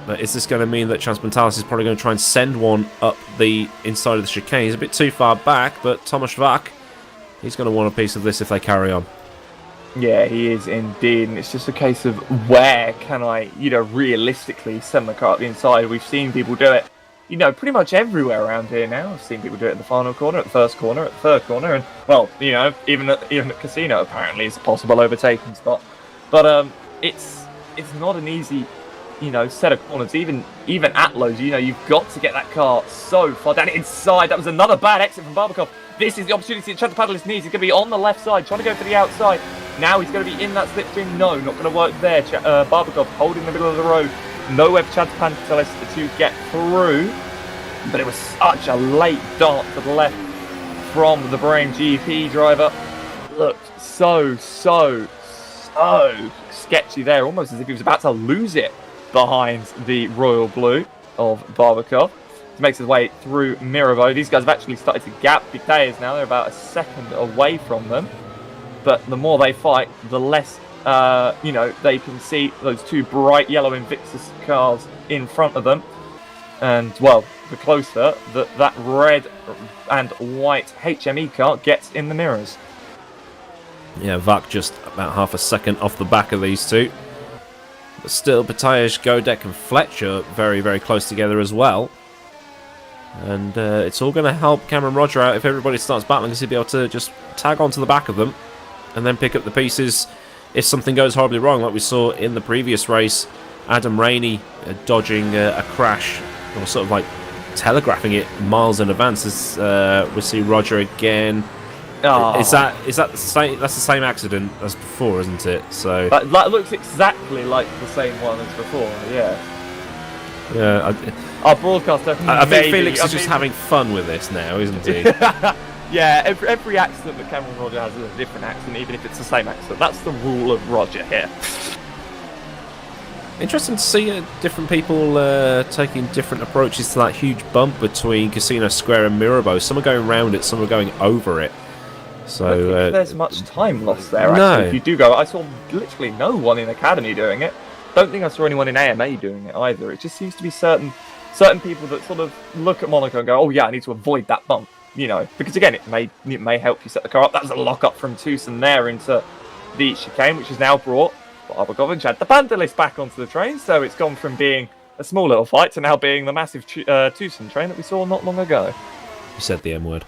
But is this going to mean that Transplantalis is probably going to try and send one up the inside of the chicane? He's a bit too far back, but Tomasz Vach, he's going to want a piece of this if they carry on. Yeah, he is indeed, and it's just a case of where can I, realistically send the car up the inside. We've seen people do it, pretty much everywhere around here now. I've seen people do it in the final corner, at the first corner, at the third corner, and, well, even at Casino, apparently, it's a possible overtaking spot. But it's not an easy, set of corners. Even at lows, you've got to get that car so far down inside. That was another bad exit from Barbakov. This is the opportunity that Transplantalis needs. He's going to be on the left side, trying to go for the outside. Now he's going to be in that slipstream. No, not going to work there. Barbakov holding the middle of the road. Nowhere for Transplantalis to get through. But it was such a late dart to the left from the Bahrain GP driver. Looked so sketchy there. Almost as if he was about to lose it behind the royal blue of Barbakov. He makes his way through Mirabeau. These guys have actually started to gap Bictayes now. They're about a second away from them. But the more they fight, the less, they can see those two bright yellow Invictus cars in front of them. And, well, the closer that red and white HME car gets in the mirrors. Yeah, Vach just about half a second off the back of these two. But still, Bataille, Godek and Fletcher very, very close together as well. And it's all going to help Cameron Roger out if everybody starts battling, because he'll be able to just tag onto the back of them and then pick up the pieces if something goes horribly wrong, like we saw in the previous race. Adam Rainey dodging a crash, or sort of like telegraphing it miles in advance. As we see Roger again. Oh. Is that the same? That's the same accident as before, isn't it? So that looks exactly like the same one as before. Yeah. Yeah. Our broadcaster. I think Felix is just having fun with this now, isn't he? Yeah. Every accident that Cameron Roger has is a different accident, even if it's the same accident. That's the rule of Roger here. Interesting to see different people taking different approaches to that huge bump between Casino Square and Mirabeau. Some are going around it, some are going over it. So I don't think there's much time lost there. Actually, no. If you do go, I saw literally no one in Academy doing it. Don't think I saw anyone in AMA doing it either. It just seems to be certain people that sort of look at Monaco and go, "Oh yeah, I need to avoid that bump," because again, it may help you set the car up. That was a lock up from Tucson there into the chicane, which has now brought Barbakov and Transplantalis back onto the train. So it's gone from being a small little fight to now being the massive Tucson train that we saw not long ago. You said the M word.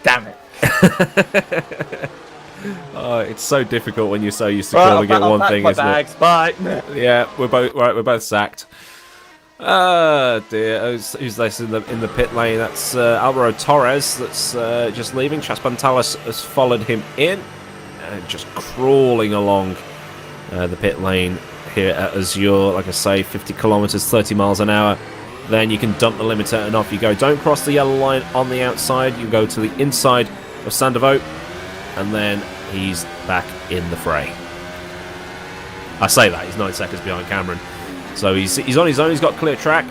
Damn it. Oh, it's so difficult when you're so used to calling it one thing, isn't it? Bye. Yeah, we're both sacked. Oh dear, who's this in the pit lane? That's Alvaro Torres that's just leaving. Transplantalis has followed him in and just crawling along the pit lane here at Azure. Like I say, 50 kilometers, 30 miles an hour. Then you can dump the limiter and off you go. Don't cross the yellow line on the outside. You go to the inside of Sandovo, and then he's back in the fray. I say that, he's 9 seconds behind Cameron. So he's on his own, he's got clear track.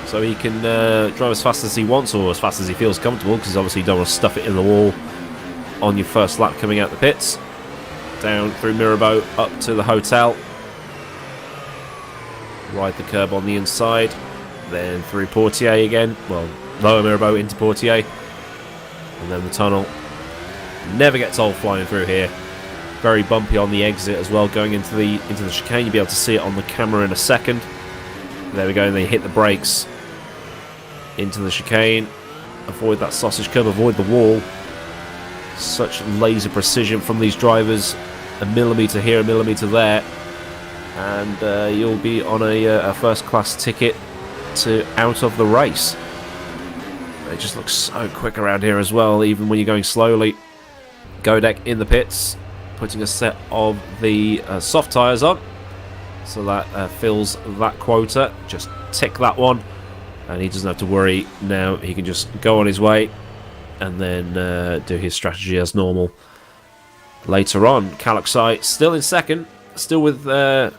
So he can drive as fast as he wants, or as fast as he feels comfortable, because obviously you don't want to stuff it in the wall on your first lap coming out the pits. Down through Mirabeau, up to the hotel. Ride the curb on the inside. Then through Portier again. Well, lower Mirabeau into Portier. And then the tunnel. Never gets old flying through here. Very bumpy on the exit as well, going into the chicane. You'll be able to see it on the camera in a second. There we go, and they hit the brakes into the chicane. Avoid that sausage curve, avoid the wall. Such laser precision from these drivers. A millimetre here, a millimetre there. And you'll be on a first class ticket to out of the race. It just looks so quick around here as well, even when you're going slowly. Godek in the pits, putting a set of the soft tyres on, so that fills that quota. Just tick that one, and he doesn't have to worry now. He can just go on his way and then do his strategy as normal. Later on, Kalaksai still in second, still with about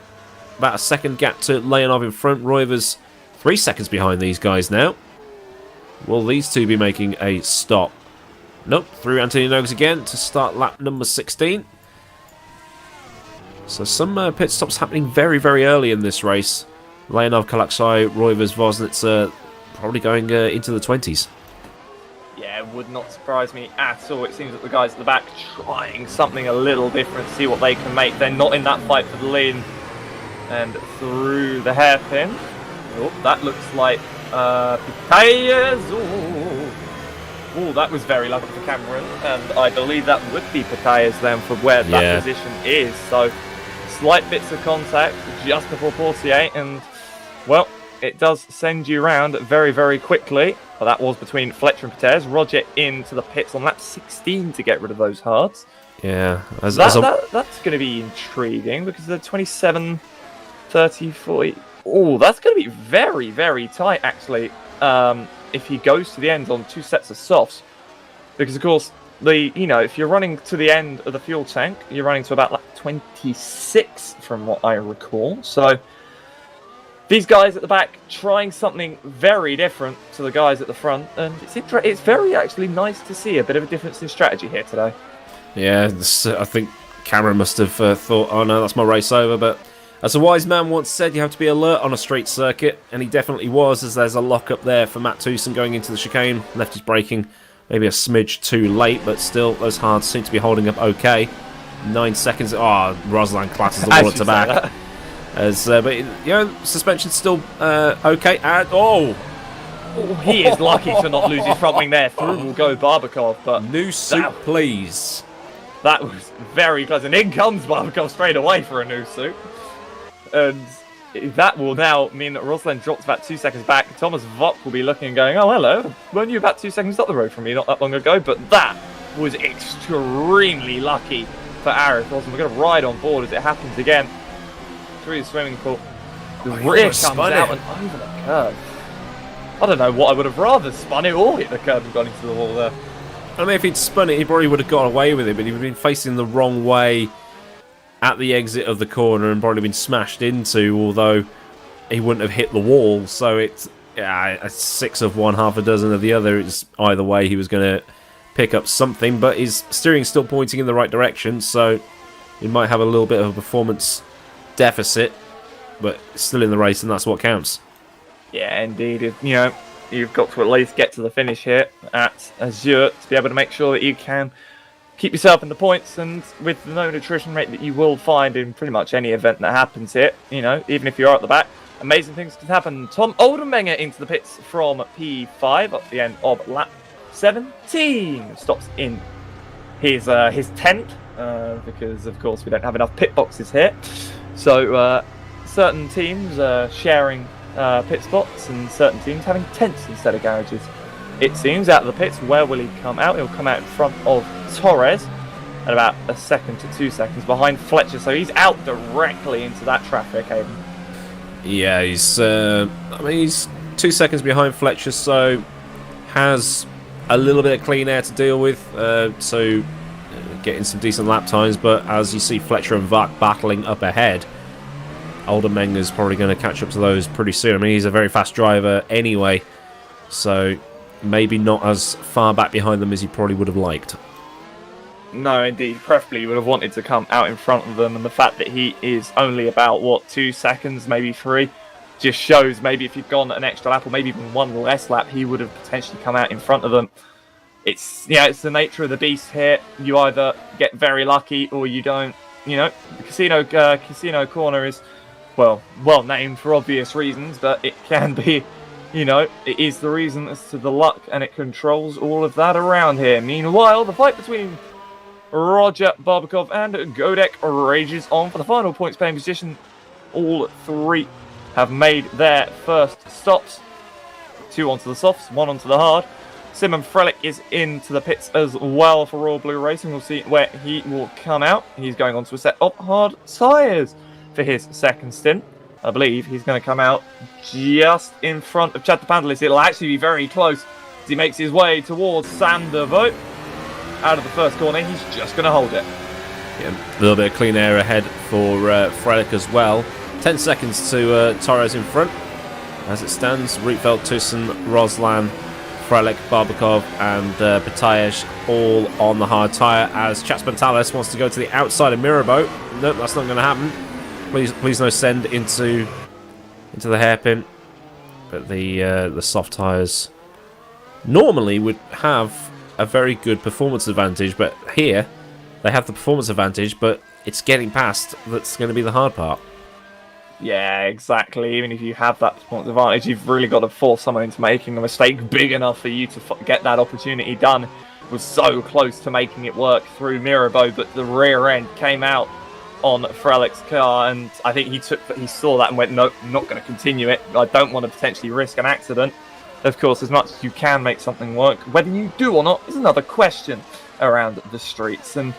a second gap to Leonov in front. Roivers 3 seconds behind these guys now. Will these two be making a stop? Nope, through Antonio Nogues again to start lap number 16. So some pit stops happening very, very early in this race. Leonov, Kalaksai, Roivers, Vosnitz probably going into the 20s. Yeah, it would not surprise me at all. It seems that the guys at the back trying something a little different, see what they can make. They're not in that fight for the lead. And through the hairpin. Oh, that looks like Pitayas. Oh, that was very lucky for Cameron. And I believe that would be Pitayas then for where that position is. So, slight bits of contact just before Portier. And, well, it does send you around very, very quickly. Well, that was between Fletcher and Pitayas. Roger into the pits on lap 16 to get rid of those hards. Yeah. That's going to be intriguing because they're 27, 30, 40. Oh, that's going to be very, very tight, actually, if he goes to the end on 2 sets of softs. Because, of course, if you're running to the end of the fuel tank, you're running to about lap 26, from what I recall. So, these guys at the back trying something very different to the guys at the front, and it's very actually nice to see a bit of a difference in strategy here today. Yeah, I think Cameron must have thought, oh no, that's my race over, but as a wise man once said, you have to be alert on a straight circuit, and he definitely was, as there's a lock up there for Matt Tewson going into the chicane. Left his braking maybe a smidge too late, but still those hards seem to be holding up okay. 9 seconds, Roslan classes the wall at the back. But suspension's still okay. And he is lucky to not lose his front wing there. Through will go Barbakov, but new suit, please. That was very close, and in comes Barbakov straight away for a new suit, and that will now mean that Roslan drops about 2 seconds back. Thomas Vok will be looking and going, "Oh hello, weren't you about 2 seconds up the road from me not that long ago?" But that was extremely lucky for Arif. We're going to ride on board as it happens again. Through the swimming pool. The rear comes out and over the curve. I don't know what I would have rather, spun it or hit the curve and gone into the wall there. I mean, if he'd spun it, he probably would have got away with it, but he'd been facing the wrong way at the exit of the corner and probably been smashed into, although he wouldn't have hit the wall. So it's a 6 of one, half a dozen of the other. It's either way he was going to pick up something, but his steering's still pointing in the right direction, so he might have a little bit of a performance deficit, but still in the race, and that's what counts. Yeah, indeed. You've got to at least get to the finish here at Azure to be able to make sure that you can keep yourself in the points, and with the no attrition rate that you will find in pretty much any event that happens here, even if you're at the back, amazing things can happen. Tom Oldenmenger into the pits from P5 at the end of lap 17. Stops in his 10th, because of course we don't have enough pit boxes here. So certain teams sharing pit spots and certain teams having tents instead of garages. It seems out of the pits. Where will he come out? He'll come out in front of Torres at about 1 second to 2 seconds behind Fletcher. So he's out directly into that traffic, Hayden. Yeah, he's 2 seconds behind Fletcher, so has a little bit of clean air to deal with. Getting some decent lap times, but as you see Fletcher and Vak battling up ahead, Oldenmenger's probably going to catch up to those pretty soon. I mean, he's a very fast driver anyway, so maybe not as far back behind them as he probably would have liked. No, indeed. Preferably he would have wanted to come out in front of them, and the fact that he is only about, 2 seconds, maybe 3, just shows maybe if he'd gone an extra lap or maybe even one less lap, he would have potentially come out in front of them. It's the nature of the beast here. You either get very lucky or you don't. The casino corner is well named for obvious reasons, but it can be, it is the reason as to the luck, and it controls all of that around here. Meanwhile, the fight between Roger, Barbakov and Godek rages on for the final points paying position. All 3 have made their first stops. 2 onto the softs, 1 onto the hard. Simon Frelich is into the pits as well for Royal Blue Racing. We'll see where he will come out. He's going on to a set of hard tyres for his second stint. I believe he's going to come out just in front of Chad the Pandalis. It'll actually be very close as he makes his way towards Sander Vogt. Out of the first corner, he's just going to hold it. Yeah, a little bit of clean air ahead for Frelich as well. 10 seconds to Torres in front. As it stands, Rietveld, Thyssen, Roslan, Frelick, Barbakov, and Batayesh all on the hard tyre as Chatspantalis wants to go to the outside of Mirabeau. Nope, that's not going to happen. Please no send into the hairpin. But the soft tyres normally would have a very good performance advantage, but here they have the performance advantage, but it's getting past that's going to be the hard part. Yeah, exactly. Even if you have that performance advantage, you've really got to force someone into making a mistake big enough for you to get that opportunity done. Was so close to making it work through Mirabeau, but the rear end came out on Frelick's car, and I think he saw that and went, nope, I'm not going to continue it. I don't want to potentially risk an accident. Of course, as much as you can make something work, whether you do or not is another question around the streets. And,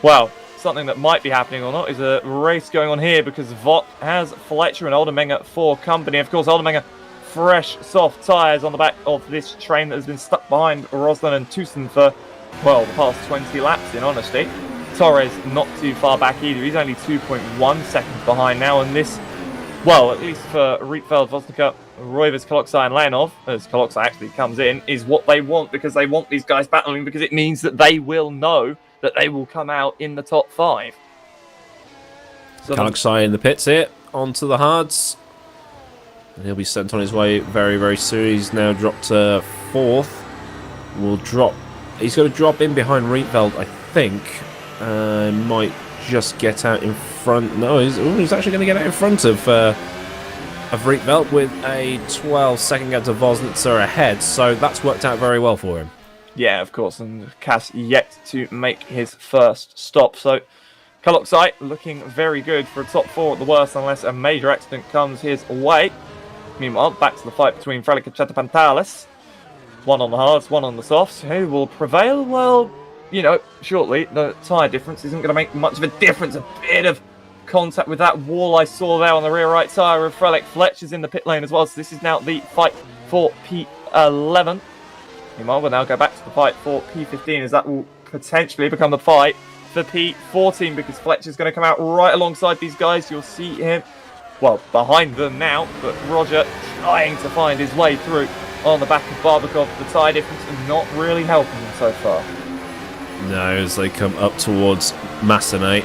well, something that might be happening or not is a race going on here because Vought has Fletcher and Oldermenger for company. Of course, Oldermenger, fresh, soft tyres on the back of this train that has been stuck behind Roslan and Tucson for, well, the past 20 laps, in honesty. Torres not too far back either. He's only 2.1 seconds behind now, and this, well, at least for Rietveld, Vosnica, Roivers, Koloksai and Leonov, as Koloksai actually comes in, is what they want, because they want these guys battling, because it means that they will know that they will come out in the top 5. So Koloksai in the pits here, onto the hards. And he'll be sent on his way very, very soon. He's now dropped to 4th. He's going to drop in behind Rietveld, I think. Might just get out in front. No, he's actually going to get out in front of Rietveld with a 12-second gap to Vosnitzer ahead. So that's worked out very well for him. Yeah, of course, and Cass yet to make his first stop. So Koloksai looking very good for a top 4 at the worst, unless a major accident comes his way. Meanwhile, back to the fight between Frelick and Chatapantalis. One on the hards, one on the softs. Who will prevail? Well, you know, shortly, the tyre difference isn't going to make much of a difference. A bit of contact with that wall I saw there on the rear right tyre of Frelick. Fletcher's in the pit lane as well, so this is now the fight for P11. Meanwhile, we'll now go back to the fight for P15, as that will potentially become the fight for P14, because Fletcher's going to come out right alongside these guys. You'll see him, well, behind them now, but Roger trying to find his way through on the back of Barbakov. The tyre difference is not really helping him so far. No, as they come up towards Massenet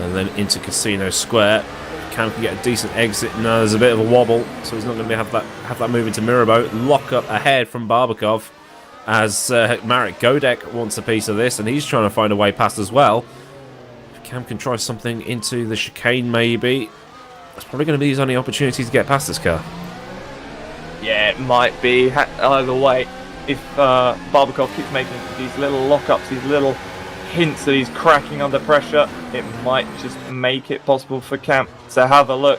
and then into Casino Square. Cam can get a decent exit. No, there's a bit of a wobble, so he's not going to have that move into Mirabeau. Lock up ahead from Barbakov as Marek Godek wants a piece of this, and he's trying to find a way past as well. Cam can try something into the chicane maybe. It's probably going to be his only opportunity to get past this car. Yeah, it might be. Either way, if Barbakov keeps making these little lockups, these little hints that he's cracking under pressure, it might just make it possible for Cam to have a look.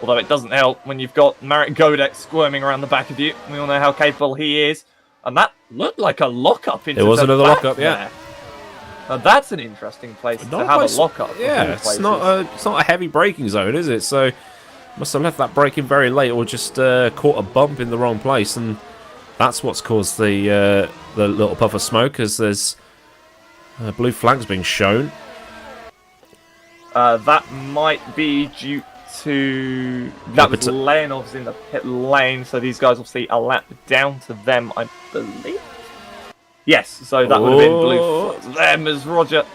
Although it doesn't help when you've got Marek Godek squirming around the back of you. We all know how capable he is. And that looked like a lockup into the back. It was another lockup, yeah. Now that's an interesting place to have a lockup. Yeah, it's not a heavy braking zone, is it? So must have left that braking very late, or just caught a bump in the wrong place, and that's what's caused the little puff of smoke, as there's blue flags being shown. That might be due to... That was Leonov's in the pit lane, so these guys will see a lap down to them, I believe. Yes, so that would have been blue for them, as Roger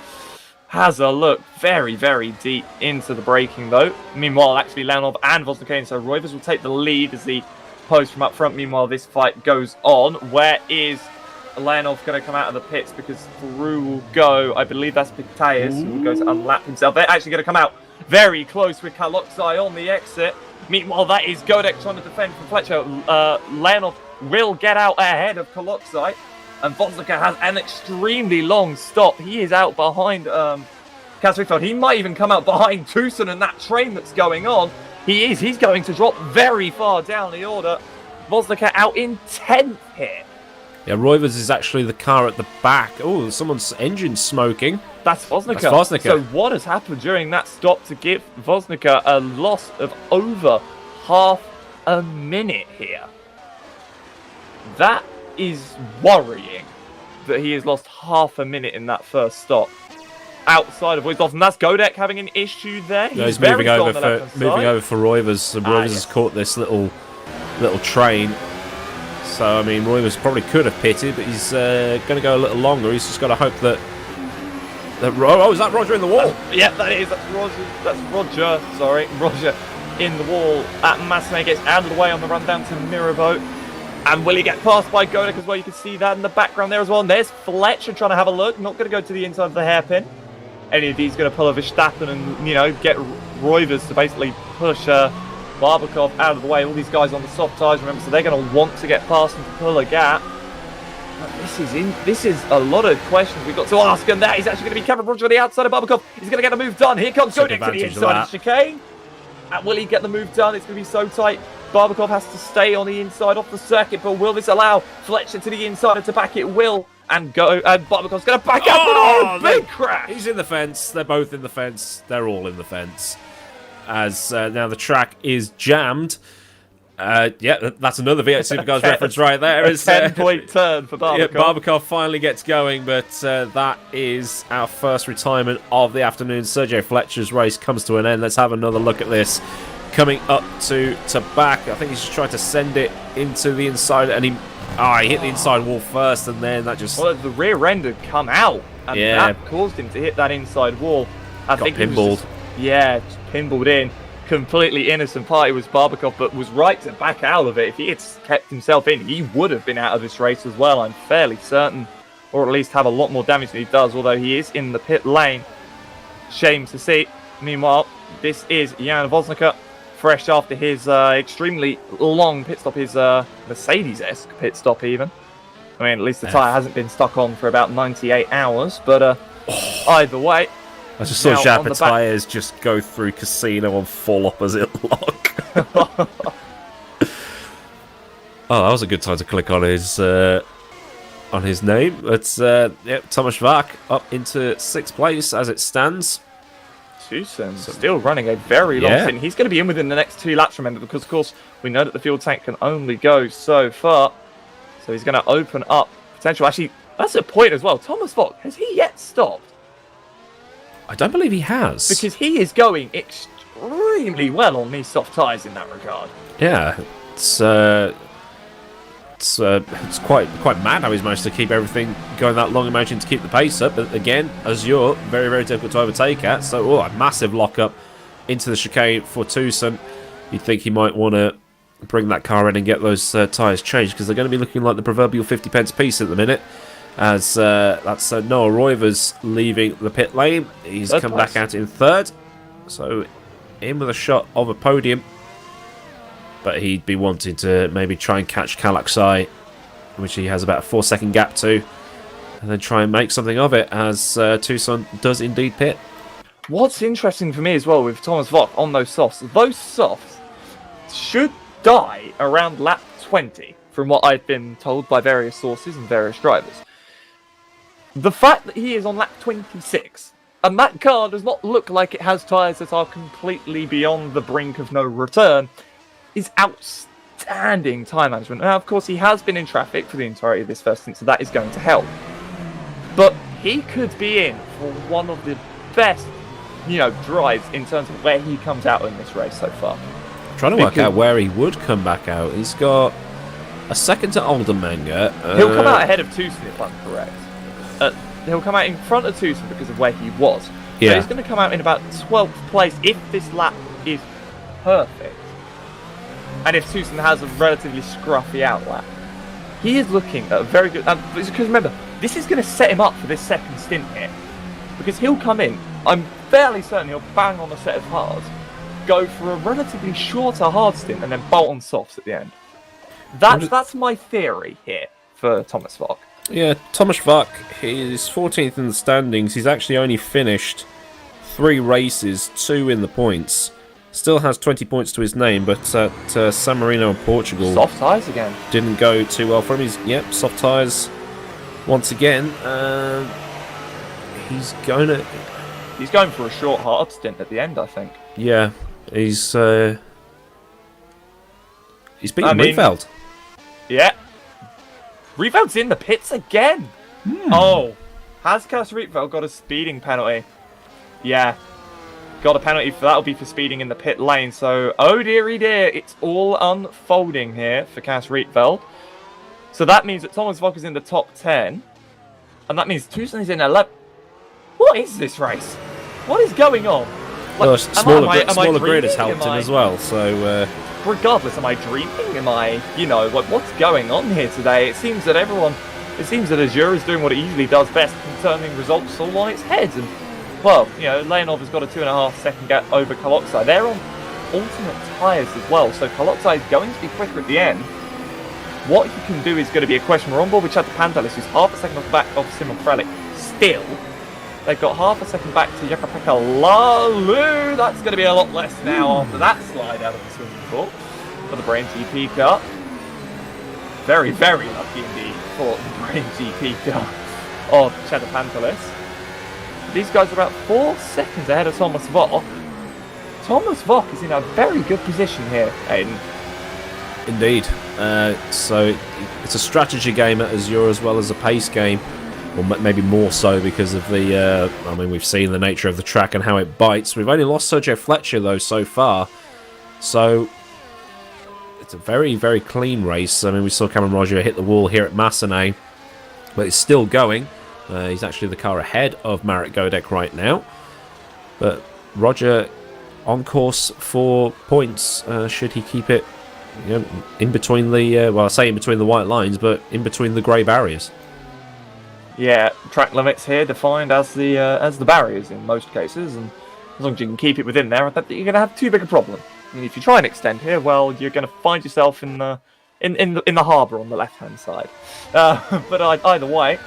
has a look very, very deep into the braking, though. Meanwhile, actually, Leonov and Vosnikane, so Roivers will take the lead as the post from up front. Meanwhile, this fight goes on. Where is Leonov going to come out of the pits? Because through will go, I believe that's Pictaius, who will go to unlap himself. They're actually going to come out very close with Kaloksai on the exit. Meanwhile, that is Godek trying to defend from Fletcher. Leonov will get out ahead of Kaloksai. And Vosnica has an extremely long stop. He is out behind Kasrifeld. He might even come out behind Tucson and that train that's going on. He is. He's going to drop very far down the order. Vosnica out in 10th here. Yeah, Roivers is actually the car at the back. Oh, someone's engine smoking. That's Vosnica. So what has happened during that stop to give Vosnica a loss of over half a minute here? That is worrying, that he has lost half a minute in that first stop. Outside of Wisdom, and that's Godek having an issue there. He's moving over for Roivers. So Roivers has caught this little train. So, I mean, Roivers probably could have pitted, but he's going to go a little longer. He's just got to hope that... Oh, is that Roger in the wall? Yeah, that is. That's Roger. That's Roger. Sorry, Roger in the wall. Masame gets out of the way on the run down to Mirabeau. And will he get passed by Godek as well? You can see that in the background there as well. And there's Fletcher trying to have a look. Not going to go to the inside of the hairpin. Any of these going to pull a Verstappen and, you know, get Roivers to basically push Barbakov out of the way. All these guys on the soft tyres, remember, so they're going to want to get past and to pull a gap. This is a lot of questions we've got to ask, and that is actually going to be Cameron Roger on the outside of Barbakov. He's going to get the move done. Here comes Godek to the inside of chicane. And will he get the move done? It's going to be so tight. Barbakov has to stay on the inside off the circuit, but will this allow Fletcher to the inside and to back? It will. And go, and Barbakov's going to back up, and big crash! He's in the fence. They're both in the fence. They're all in the fence. As now the track is jammed. Yeah, that's another V8 Supercars reference right there. A 10-point turn for Barbakov. Yeah, Barbakov finally gets going, but that is our first retirement of the afternoon. Sergio Fletcher's race comes to an end. Let's have another look at this. Coming up to back. I think he's just trying to send it into the inside, and he hit the inside wall first, and then that just... Well, the rear end had come out, and that caused him to hit that inside wall. I think pinballed. Just pinballed in. Completely innocent party was Barbakov, but was right to back out of it. If he had kept himself in, he would have been out of this race as well, I'm fairly certain. Or at least have a lot more damage than he does, although he is in the pit lane. Shame to see. Meanwhile, this is Jan Vosnica, fresh after his extremely long pit stop, his Mercedes-esque pit stop even. I mean, at least the tyre hasn't been stuck on for about 98 hours, but either way... I just saw Jappa tyres just go through Casino and full opposite lock. Oh, that was a good time to click on his name. It's Thomas Vach up into 6th place as it stands. Tucson still running a very long stint. He's going to be in within the next 2 laps, remember, because of course we know that the fuel tank can only go so far. So he's going to open up potential. Actually, that's a point as well. Thomas Vach, has he yet stopped? I don't believe he has. Because he is going extremely well on these soft tyres in that regard. Yeah, it's quite mad how he's managed to keep everything going that long and managing to keep the pace up. But again, Azure, very, very difficult to overtake at. So, a massive lock-up into the chicane for Tucson. You'd think he might want to bring that car in and get those tyres changed, because they're going to be looking like the proverbial 50 pence piece at the minute. As that's Noah Roivers leaving the pit lane. He's come back out in 3rd. So in with a shot of a podium. But he'd be wanting to maybe try and catch Kalaksai, which he has about a 4-second gap to. And then try and make something of it, as Tucson does indeed pit. What's interesting for me as well with Thomas Vach on those softs should die around lap 20, from what I've been told by various sources and various drivers. The fact that he is on lap 26, and that car does not look like it has tyres that are completely beyond the brink of no return, is outstanding time management. Now, of course, he has been in traffic for the entirety of this first stint, so that is going to help. But he could be in for one of the best, drives in terms of where he comes out in this race so far. I'm trying to work out where he would come back out. He's got a second to Oldenmenger. He'll come out ahead of Tucson, if I'm correct. He'll come out in front of Tucson because of where he was. Yeah. So he's going to come out in about 12th place if this lap is perfect. And if Tucson has a relatively scruffy out lap. He is looking at a very good... because remember, this is going to set him up for this second stint here. Because he'll come in, I'm fairly certain he'll bang on a set of hards, go for a relatively shorter hard stint, and then bolt on softs at the end. That's my theory here for Thomas Vach. Yeah, Thomas Vach, he's 14th in the standings. He's actually only finished 3 races, 2 in the points. Still has 20 points to his name, but at San Marino in Portugal... Soft tyres again. Didn't go too well for him. Soft tyres once again. He's going for a short hard stint at the end, I think. Yeah, he's beaten Rietveld. Yeah. Rieveld's in the pits again. Oh, has Cas Rietveld got a speeding penalty? Yeah, got a penalty for that'll be for speeding in the pit lane. So, oh dearie dear, it's all unfolding here for Cas Rietveld. So that means that Thomas Vock is in the top 10. And that means Tucson is in 11. What is this race? What is going on? Like, Well, smaller grid has dreaming? helped him as well, so... Regardless, am I dreaming? Am I, what's going on here today? It seems that Azure is doing what it usually does best, and turning results all on its head. And, well, Leonov has got a 2.5 second gap over Kaloxai. They're on alternate tyres as well, so Kaloxai is going to be quicker at the end. What he can do is going to be a question. We're on board with Chad Pantelis, who's half a second off the back of Simon Frelick. Still, they've got half a second back to Jukka-Pekka Lalu. That's going to be a lot less now after that slide out of the swimming pool for the Brain GP car. Very, very lucky indeed for the Brain GP car of Chad Pantelis. These guys are about 4 seconds ahead of Thomas Vock. Thomas Vock is in a very good position here, Aiden. Indeed. So it's a strategy game at Azure as well as a pace game, or maybe more so because of the. We've seen the nature of the track and how it bites. We've only lost Sergio Fletcher though so far, so it's a very, very clean race. We saw Cameron Roger hit the wall here at Massenet, but it's still going. He's actually the car ahead of Marek Godek right now, but Roger on course for points. Should he keep it? In between the I say in between the white lines, but in between the grey barriers. Yeah, track limits here defined as the barriers in most cases, and as long as you can keep it within there, I don't think you're going to have too big a problem. And if you try and extend here, well, you're going to find yourself in the harbour on the left-hand side. But either way,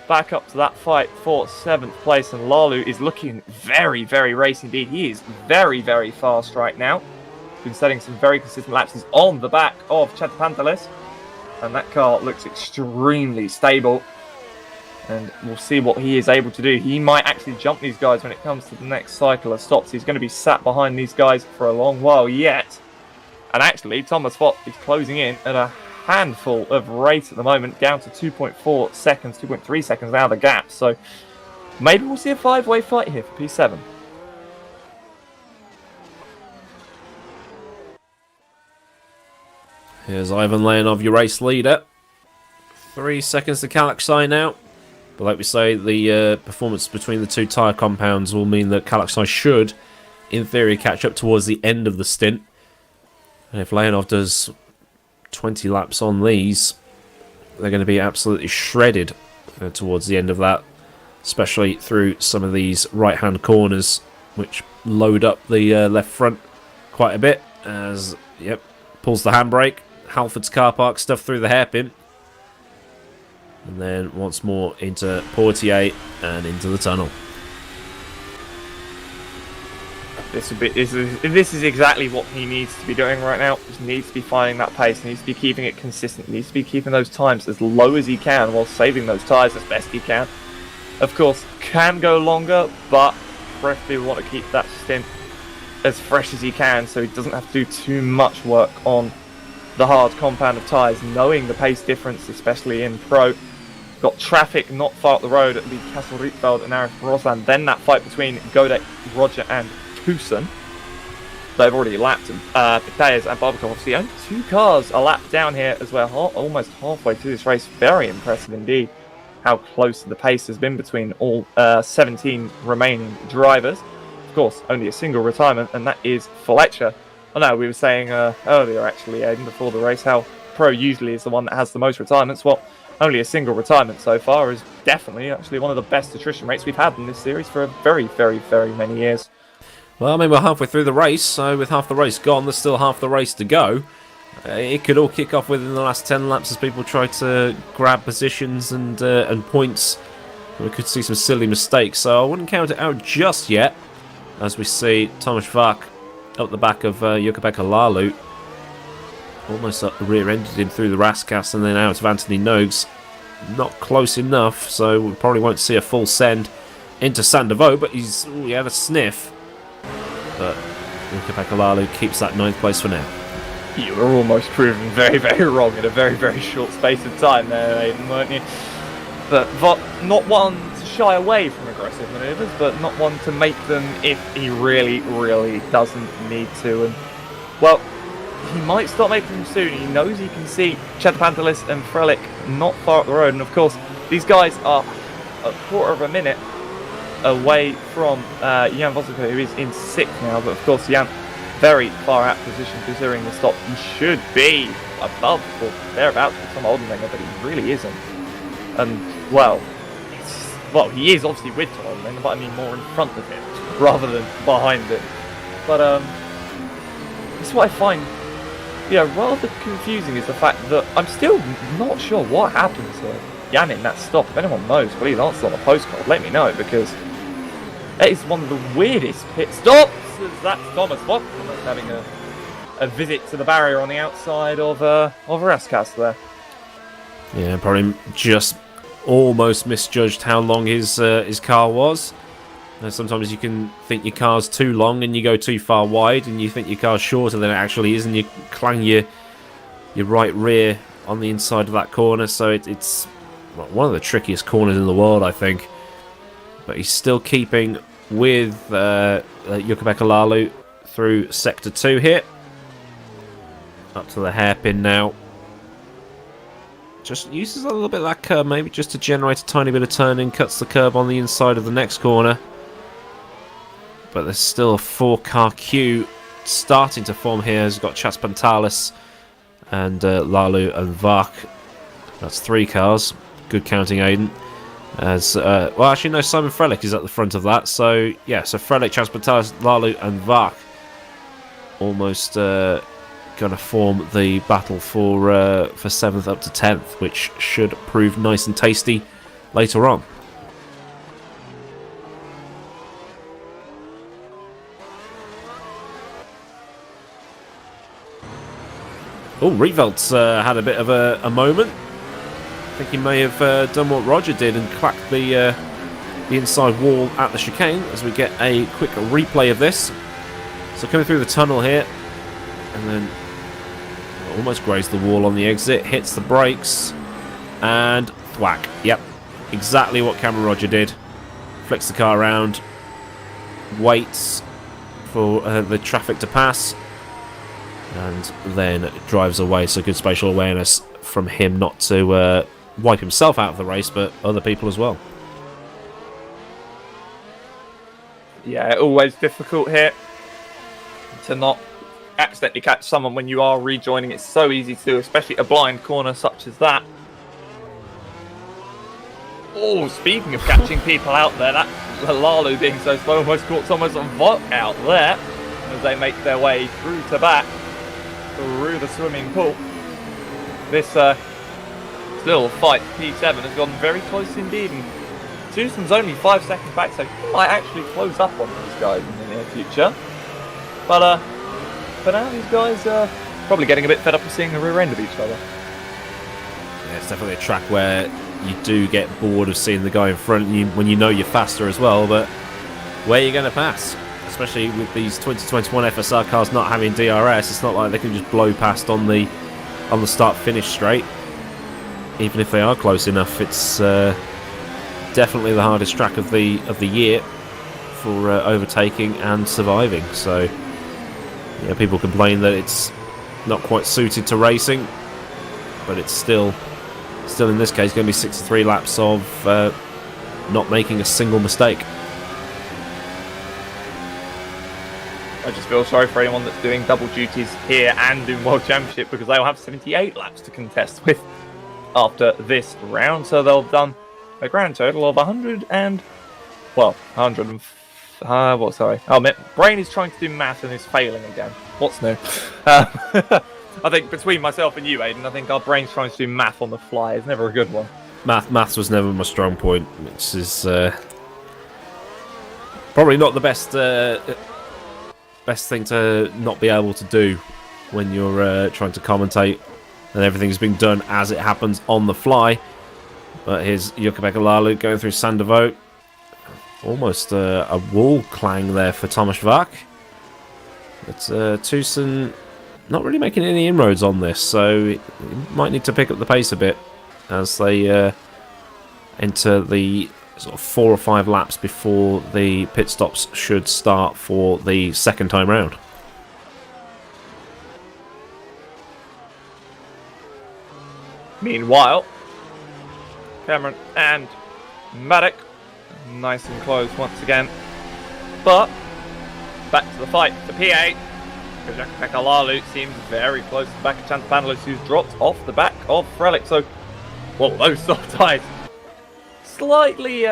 back up to that fight for 7th place, and Lalu is looking very, very racy indeed. He is very, very fast right now. Been setting some very consistent laps. He's on the back of Chad Pantelis, and that car looks extremely stable, and we'll see what he is able to do. He might actually jump these guys when it comes to the next cycle of stops. He's going to be sat behind these guys for a long while yet, and actually Thomas Vock is closing in at a handful of race at the moment, down to 2.4 seconds, 2.3 seconds now the gap, so maybe we'll see a 5-way fight here for P7. Here's Ivan Leonov, your race leader. 3 seconds to Kaloxai now. But like we say, the performance between the two tyre compounds will mean that Kaloxai should, in theory, catch up towards the end of the stint. And if Leonov does 20 laps on these, they're going to be absolutely shredded towards the end of that. Especially through some of these right-hand corners, which load up the left front quite a bit. As, pulls the handbrake. Halford's car park stuff through the hairpin, and then once more into Portier and into the tunnel. This is exactly what he needs to be doing right now. Just needs to be finding that pace, he needs to be keeping it consistent, he needs to be keeping those times as low as he can while saving those tyres as best he can. Of course, can go longer, but preferably we want to keep that stint as fresh as he can so he doesn't have to do too much work on the hard compound of tyres, knowing the pace difference, especially in Pro. Got traffic not far up the road at the Castle Rietfeld and Arif Rosland. Then that fight between Godek, Roger and Tucson. They've already lapped Pitayas and Barbakov. Obviously, only 2 cars are lapped down here as well, almost halfway through this race. Very impressive indeed how close the pace has been between all 17 remaining drivers. Of course, only a single retirement, and that is Fletcher. I know we were saying earlier, actually, Aiden, before the race, how Pro usually is the one that has the most retirements. Well, only a single retirement so far is definitely actually one of the best attrition rates we've had in this series for a very, very, very many years. Well, we're halfway through the race, so with half the race gone, there's still half the race to go. It could all kick off within the last 10 laps as people try to grab positions and points. We could see some silly mistakes, so I wouldn't count it out just yet, as we see Thomas Vock up the back of Jukka-Pekka Lalu, almost up the rear-ended him through the Raskas and then out of Anthony Nogues. Not close enough, so we probably won't see a full send into Sandovo, but he had a sniff. But Jukka-Pekka Lalu keeps that 9th place for now. You were almost proven very, very wrong in a very, very short space of time there, Aiden, weren't you? But Vock, not one to shy away from aggressive manoeuvres, but not one to make them if he really, really doesn't need to. And, well, he might start making them soon. He knows he can see Pantelis and Frelick not far up the road. And of course, these guys are a quarter of a minute away from Jan Vosika, who is in 6th now. But of course, Jan, very far out position considering the stop. He should be above or thereabouts with some older but he really isn't. And, well, he is obviously with Tom, but I mean more in front of him rather than behind him. But it's what I find, rather confusing is the fact that I'm still not sure what happened to Jan in that stop. If anyone knows, please answer on a postcard. Let me know, because it is one of the weirdest pit stops. That's Thomas Fox having a visit to the barrier on the outside of Raskas there. Yeah, probably just almost misjudged how long his car was. Sometimes you can think your car's too long and you go too far wide, and you think your car's shorter than it actually is, and you clang your right rear on the inside of that corner. So it's one of the trickiest corners in the world, I think. But he's still keeping with Jukka-Pekka Laulu through Sector 2 here. Up to the hairpin now. Just uses a little bit of that curb maybe just to generate a tiny bit of turning. Cuts the curb on the inside of the next corner. But there's still a 4-car queue starting to form here. He's got Chas Pantalis and Laulu and Vach. That's 3 cars. Good counting, Aiden. As well, actually no, Simon Frelick is at the front of that. So yeah, so Frelick, Chas Pantalis, Laulu and Vach almost going to form the battle for 7th up to 10th, which should prove nice and tasty later on. Oh, Rieveldt's had a bit of a moment. I think he may have done what Roger did and clacked the inside wall at the chicane, as we get a quick replay of this. So coming through the tunnel here, and then almost grazed the wall on the exit, hits the brakes, and thwack. Yep, exactly what Cameron Roger did. Flicks the car around, waits for the traffic to pass, and then drives away. So good spatial awareness from him not to wipe himself out of the race, but other people as well. Yeah, always difficult here to not accidentally catch someone when you are rejoining. It's so easy to do, especially a blind corner such as that. Oh, speaking of catching people out there, that Lalu being so slow almost caught someone's Vok out there as they make their way through to back through the swimming pool. This little fight, P7, has gone very close indeed, and Susan's only 5 seconds back, so he might actually close up on these guys in the near future. But for now, these guys are probably getting a bit fed up with seeing the rear end of each other. Yeah, it's definitely a track where you do get bored of seeing the guy in front of you when you know you're faster as well, but where are you going to pass? Especially with these 2021 FSR cars not having DRS, it's not like they can just blow past on the start-finish straight. Even if they are close enough, it's definitely the hardest track of the year for overtaking and surviving. So yeah, people complain that it's not quite suited to racing, but it's still in this case going to be 63 laps of not making a single mistake. I just feel sorry for anyone that's doing double duties here and in World Championship, because they'll have 78 laps to contest with after this round. So they'll have done a grand total of 100 and... well, 100 and... what, sorry. Oh, my brain is trying to do math and is failing again. What's new? I think between myself and you, Aiden, I think our brain's trying to do math on the fly. It's never a good one. Maths was never my strong point, which is probably not the best thing to not be able to do when you're trying to commentate and everything's being done as it happens on the fly. But here's Jukka-Pekka Laulu going through Sandovo. Almost a wall clang there for Tomasz Vach. But Tucson not really making any inroads on this, so he might need to pick up the pace a bit as they enter the sort of 4 or 5 laps before the pit stops should start for the second time round. Meanwhile, Cameron and Maddock, nice and close once again. But, back to the fight. The PA, because Jakapekalalu seems very close to the back of Chantapandalis, who's dropped off the back of Felix. So, well, those soft tyres slightly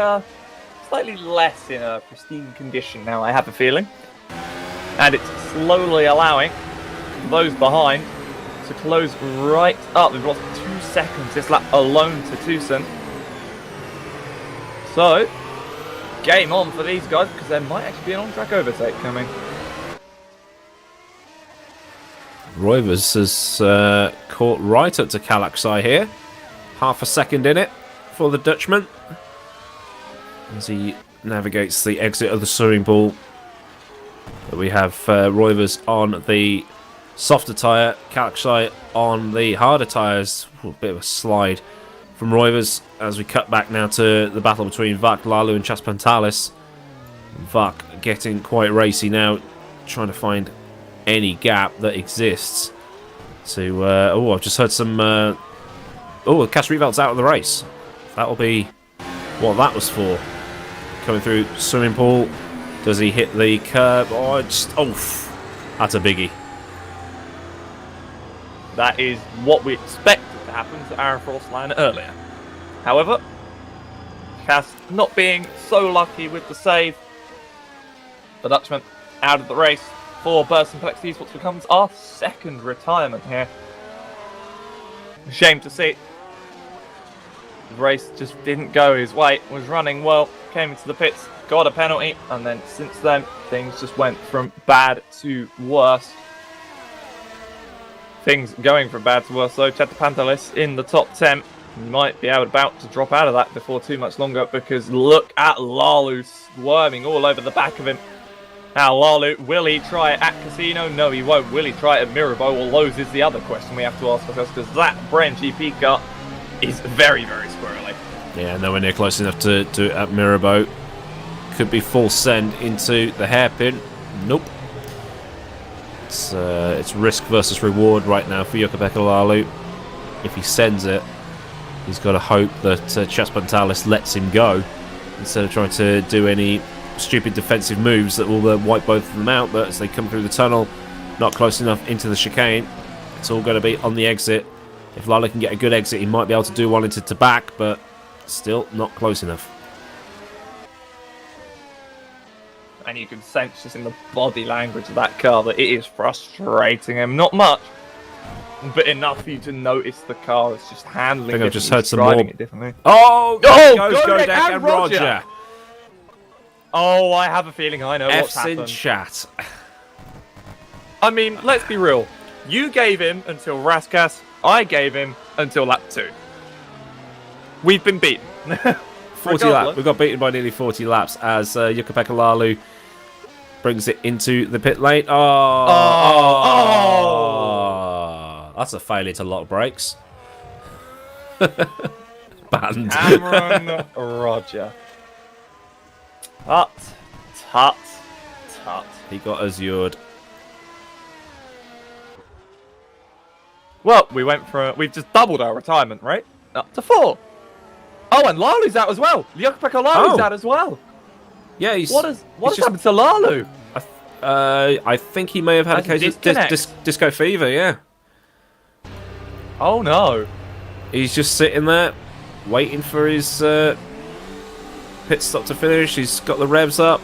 less in a pristine condition now, I have a feeling. And it's slowly allowing those behind to close right up. They've lost 2 seconds this lap alone to Tucson. So, game on for these guys, because there might actually be an on-track overtake coming. Roivers has caught right up to Kalaksai here. Half a second in it for the Dutchman as he navigates the exit of the swimming pool. But we have Roivers on the softer tyre, Kalaksai on the harder tyres. A bit of a slide from Roivers as we cut back now to the battle between Vak, Lalu and Chaspantalis. Vak getting quite racy now, trying to find any gap that exists to... I've just heard some... Cash Revelt's out of the race. That'll be what that was for. Coming through swimming pool. Does he hit the curb? That's a biggie. That is what we expected to happen to Aaron Frostline earlier. However, Cass not being so lucky with the save. The Dutchman out of the race for Burst and Flex eSports becomes our second retirement here. Shame to see. The race just didn't go his way. Was running well, came into the pits, got a penalty, and then since then things just went from bad to worse. Things going from bad to worse though. Chatapantalis in the top 10 might be about to drop out of that before too much longer, because look at Lalu swerving all over the back of him. Now Lalu, will he try it at Casino? No, he won't. Will he try it at Mirabeau? Well, those is the other question we have to ask ourselves, because that Bren GP car is very, very squirrely. Yeah, nowhere near close enough to do it at Mirabeau. Could be full send into the hairpin. Nope. It's risk versus reward right now for Jukka-Pekka Lalu. If he sends it, he's got to hope that Chaspantalis lets him go instead of trying to do any stupid defensive moves that will wipe both of them out. But as they come through the tunnel, not close enough into the chicane, it's all going to be on the exit. If Lala can get a good exit, he might be able to do one into the back, but still not close enough. And you can sense just in the body language of that car that it is frustrating him. Not much, but enough for you to notice the car is just handling it. I think I've just heard some more. It differently. Oh, Godek and Roger. Oh, I have a feeling I know what's F's happened. in chat. I mean, let's be real. You gave him until Raskas. I gave him until lap 2. We've been beaten. 40 laps. We got beaten by nearly 40 laps as Jukka-Pekka Lalu brings it into the pit lane. That's a failure to lock brakes. Banned. Cameron Roger. Tut. He got azured. Well, we've just doubled our retirement rate up to 4. Oh, and Lalu's out as well. Jukka-Pekka Lalu's out as well. Yeah, what has happened to Lalu? I think he may have had a case of disco fever, yeah. Oh no. He's just sitting there, waiting for his pit stop to finish. He's got the revs up.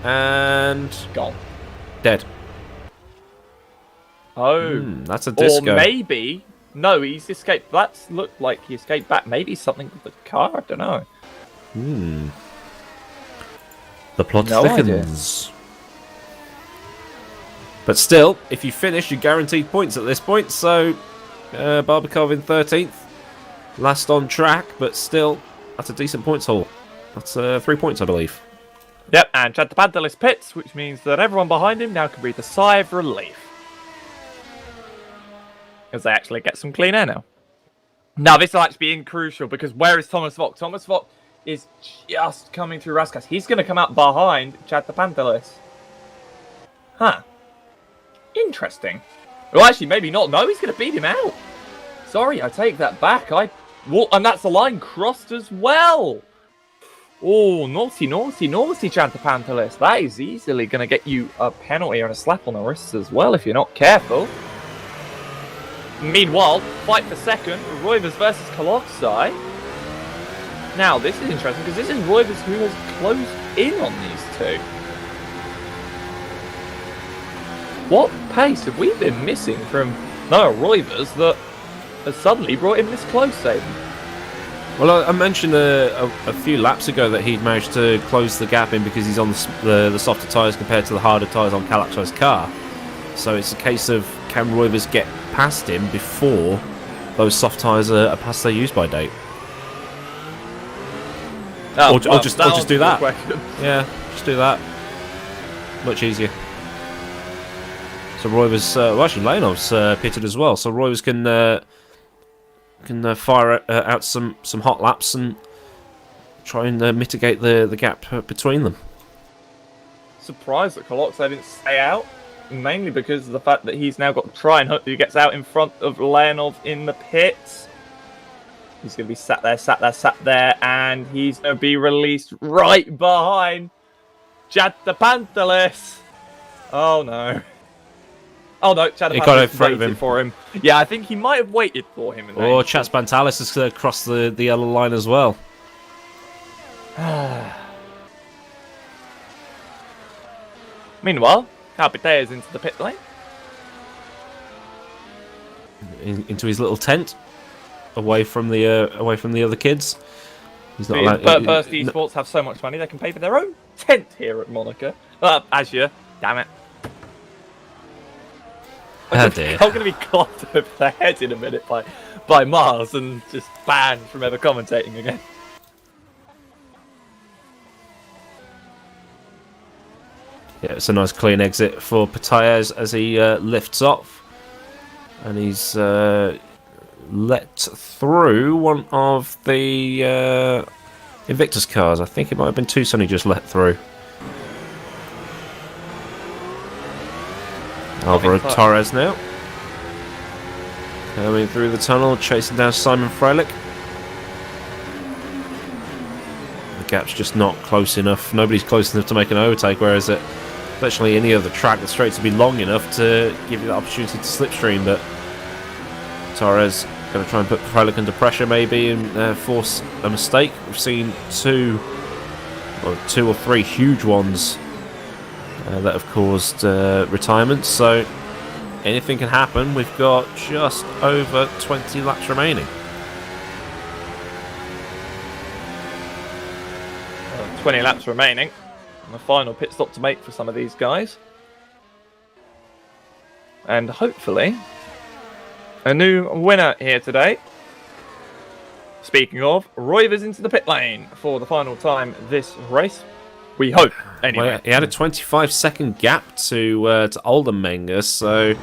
And... gone. Dead. Oh. That's a disco. Or maybe... no, he's escaped. That looked like he escaped back. Maybe something with the car. I don't know. The plot thickens. But still, if you finish, you're guaranteed points at this point. So, Barbakov in 13th. Last on track, but still, that's a decent points haul. That's 3 points, I believe. Yep, and Chantapantalis pits, which means that everyone behind him now can breathe a sigh of relief. As they actually get some clean air now. Now, this will actually be crucial, because where is Thomas Vogt? Thomas Vogt is just coming through Raskas. He's going to come out behind Chatapantalis. Huh. Interesting. Well, actually, maybe not. No, he's going to beat him out. Sorry, I take that back. And that's the line crossed as well. Oh, naughty, Chantapantalis. That is easily going to get you a penalty and a slap on the wrists as well if you're not careful. Meanwhile, fight for second, Roivers versus Colossi. Now, this is interesting because this is Roivers who has closed in on these two. What pace have we been missing from Noah Roivers that has suddenly brought him this close, Aiden? Well, I mentioned a few laps ago that he'd managed to close the gap in because he's on the softer tyres compared to the harder tyres on Kalakto's car. So it's a case of can Roivers get past him before those soft tyres are past their use-by date? Or just do that. Yeah, just do that. Much easier. So Roivers, actually Leonov's pitted as well, so Roivers can fire out some hot laps and try and mitigate the gap between them. Surprised that Colossi didn't stay out, mainly because of the fact that he's now got to try and hope that he gets out in front of Leonov in the pits. He's going to be sat there, and he's going to be released right behind Chantapantalis. Oh no. Oh no, Chantapantalis waited for him. Yeah, I think he might have waited for him. Chantapantalis has crossed the yellow line as well. Meanwhile, Carpitea's into the pit lane. Into his little tent, away from the other kids. He's not allowed. Burst eSports have so much money they can pay for their own tent here at Monaco. Azure, damn it. Oh dear. I'm going to be clocked over the head in a minute by Mars and just banned from ever commentating again. Yeah, it's a nice clean exit for Pataez as he lifts off. And he's let through one of the Invictus cars. I think it might have been Tucson he just let through. Alvaro Torres now. Coming through the tunnel, chasing down Simon Freilich. The gap's just not close enough. Nobody's close enough to make an overtake, whereas at virtually any other track, the straights would be long enough to give you the opportunity to slipstream, but Torres going to try and put Freilich under pressure maybe and force a mistake. We've seen two or three huge ones that have caused retirements, so anything can happen. We've got just over 20 laps remaining. 20 laps remaining. And the final pit stop to make for some of these guys. And hopefully, a new winner here today. Speaking of, Roivers into the pit lane for the final time this race. We hope, anyway. Well, he had a 25-second gap to Oldenmenger, so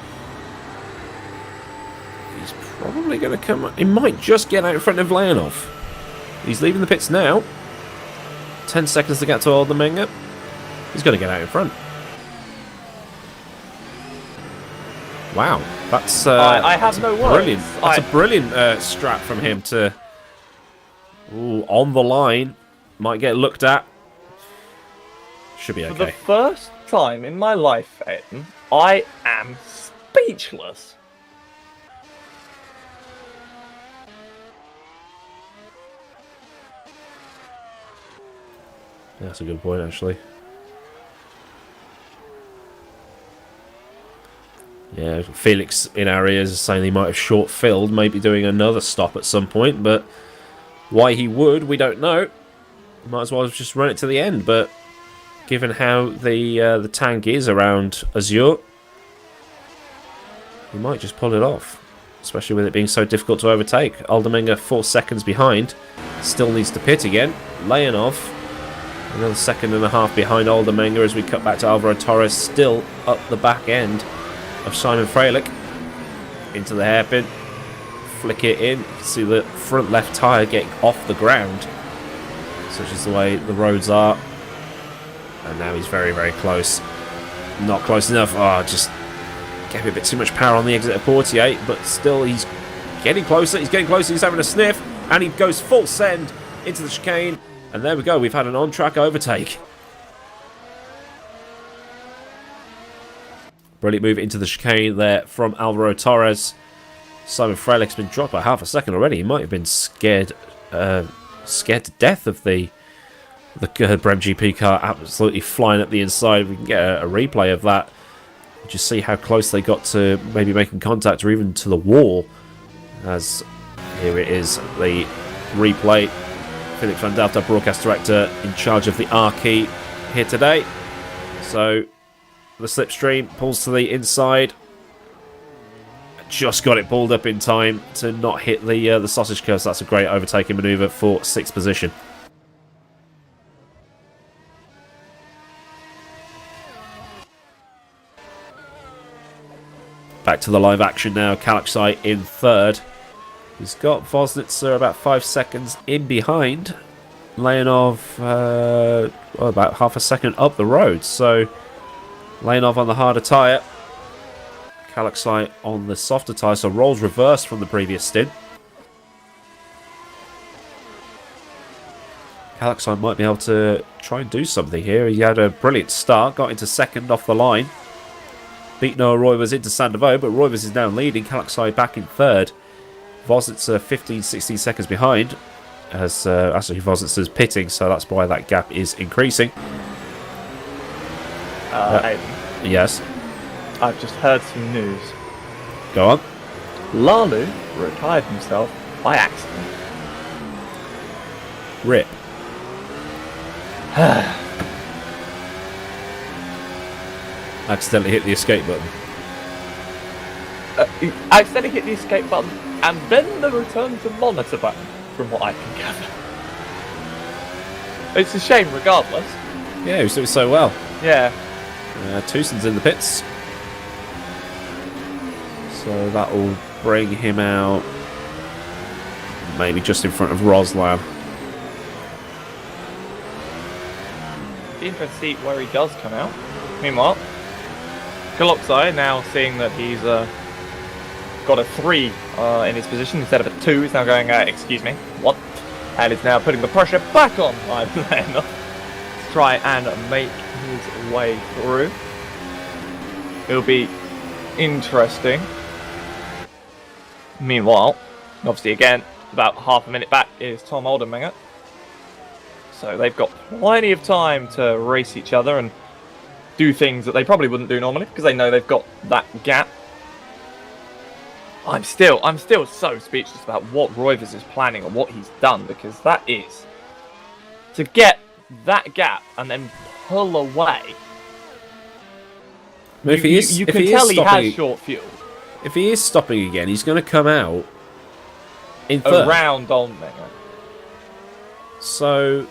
he's probably going to come. He might just get out in front of Leonov. He's leaving the pits now. 10 seconds to get to Oldenmenger. He's going to get out in front. Wow, that's I have no words. Brilliant. That's a brilliant strat from him to on the line. Might get looked at. Should be okay. For the first time in my life, Aiden, I am speechless. Yeah, that's a good point, actually. Yeah, Felix in our ears is saying he might have short-filled, maybe doing another stop at some point, but why he would, we don't know. Might as well just run it to the end, but given how the tank is around Azure, he might just pull it off, especially with it being so difficult to overtake. Oldenmenger 4 seconds behind, still needs to pit again. Leonov, another 1.5 seconds behind Oldenmenger as we cut back to Alvaro Torres, still up the back end of Simon Freilich. Into the hairpin, flick it in, you can see the front left tyre getting off the ground, such is the way the roads are. And now he's very, very close. Not close enough. Oh, just gave a bit too much power on the exit of Portier, but still he's getting closer. He's getting closer. He's having a sniff. And he goes full send into the chicane. And there we go. We've had an on-track overtake. Brilliant move into the chicane there from Alvaro Torres. Simon Felix been dropped by half a second already. He might have been scared to death of the Brem GP car absolutely flying up the inside. We can get a replay of that. Just see how close they got to maybe making contact or even to the wall. As here it is, the replay. Felix van Delft, our broadcast director, in charge of the R key here today. So the slipstream pulls to the inside. Just got it pulled up in time to not hit the sausage curve. So that's a great overtaking manoeuvre for 6th position. Back to the live action now. Kalakshai in 3rd. He's got Vosnitzer about 5 seconds in behind. Leonov about half a second up the road. So Leonov on the harder tyre. Kalakshai on the softer tyre. So roles reversed from the previous stint. Kalakshai might be able to try and do something here. He had a brilliant start. Got into 2nd off the line. Beat Noah Roivers into Sandovo, but Roivers is now leading. Kalakshai back in 3rd. Vosnitzer 15-16 seconds behind. As actually Vosnitzer's pitting, so that's why that gap is increasing. Yes. I've just heard some news. Go on. Lalu retired himself by accident. Rip. Accidentally hit the escape button. He accidentally hit the escape button and then the return to monitor button, from what I can gather. It's a shame regardless. Yeah, he was doing so well. Yeah. Tewson's in the pits. So that will bring him out maybe just in front of Roslan. Be interested to see where he does come out. Meanwhile, Kalakshai, now seeing that he's got a 3 in his position instead of a 2, he's now going, excuse me, what? And is now putting the pressure back on Ivan Leonov to try and make his way through. It'll be interesting. Meanwhile, obviously again, about half a minute back is Tom Oldenmenger. So they've got plenty of time to race each other and do things that they probably wouldn't do normally because they know they've got that gap. I'm still so speechless about what Roivers is planning and what he's done, because that is to get that gap and then pull away. If you can tell he has short fuel. If he is stopping again, he's going to come out in 3rd. Around Oldenmenger. So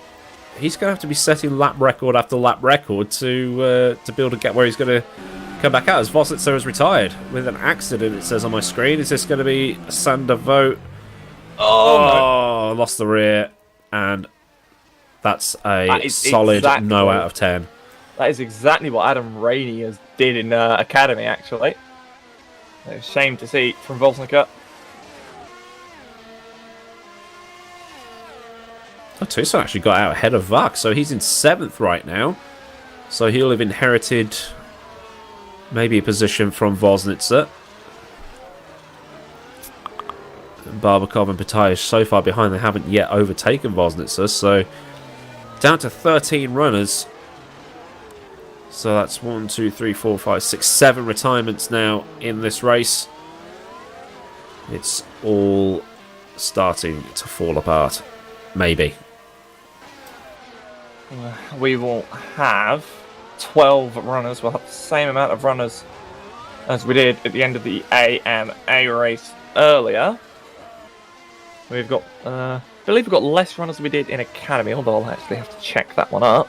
he's going to have to be setting lap record after lap record to be able to get where he's going to come back out. As Vosnitzer has retired with an accident, it says on my screen. Is this going to be a Sander vote? Oh, no. Lost the rear, and that's a solid no out of 10. That is exactly what Adam Rainey did in Academy, actually. It's a shame to see from Vosnica. Oh, Tucson actually got out ahead of Vuk, so he's in 7th right now. So he'll have inherited maybe a position from Vosnitzer. Barbakov and Patayev so far behind, they haven't yet overtaken Vosnitzer, so down to 13 runners. So that's 1, 2, 3, 4, 5, 6, 7 retirements now in this race. It's all starting to fall apart. Maybe. We will have 12 runners. We'll have the same amount of runners as we did at the end of the AMA race earlier. We've got, I believe we've got less runners than we did in Academy, although I'll actually have to check that one up.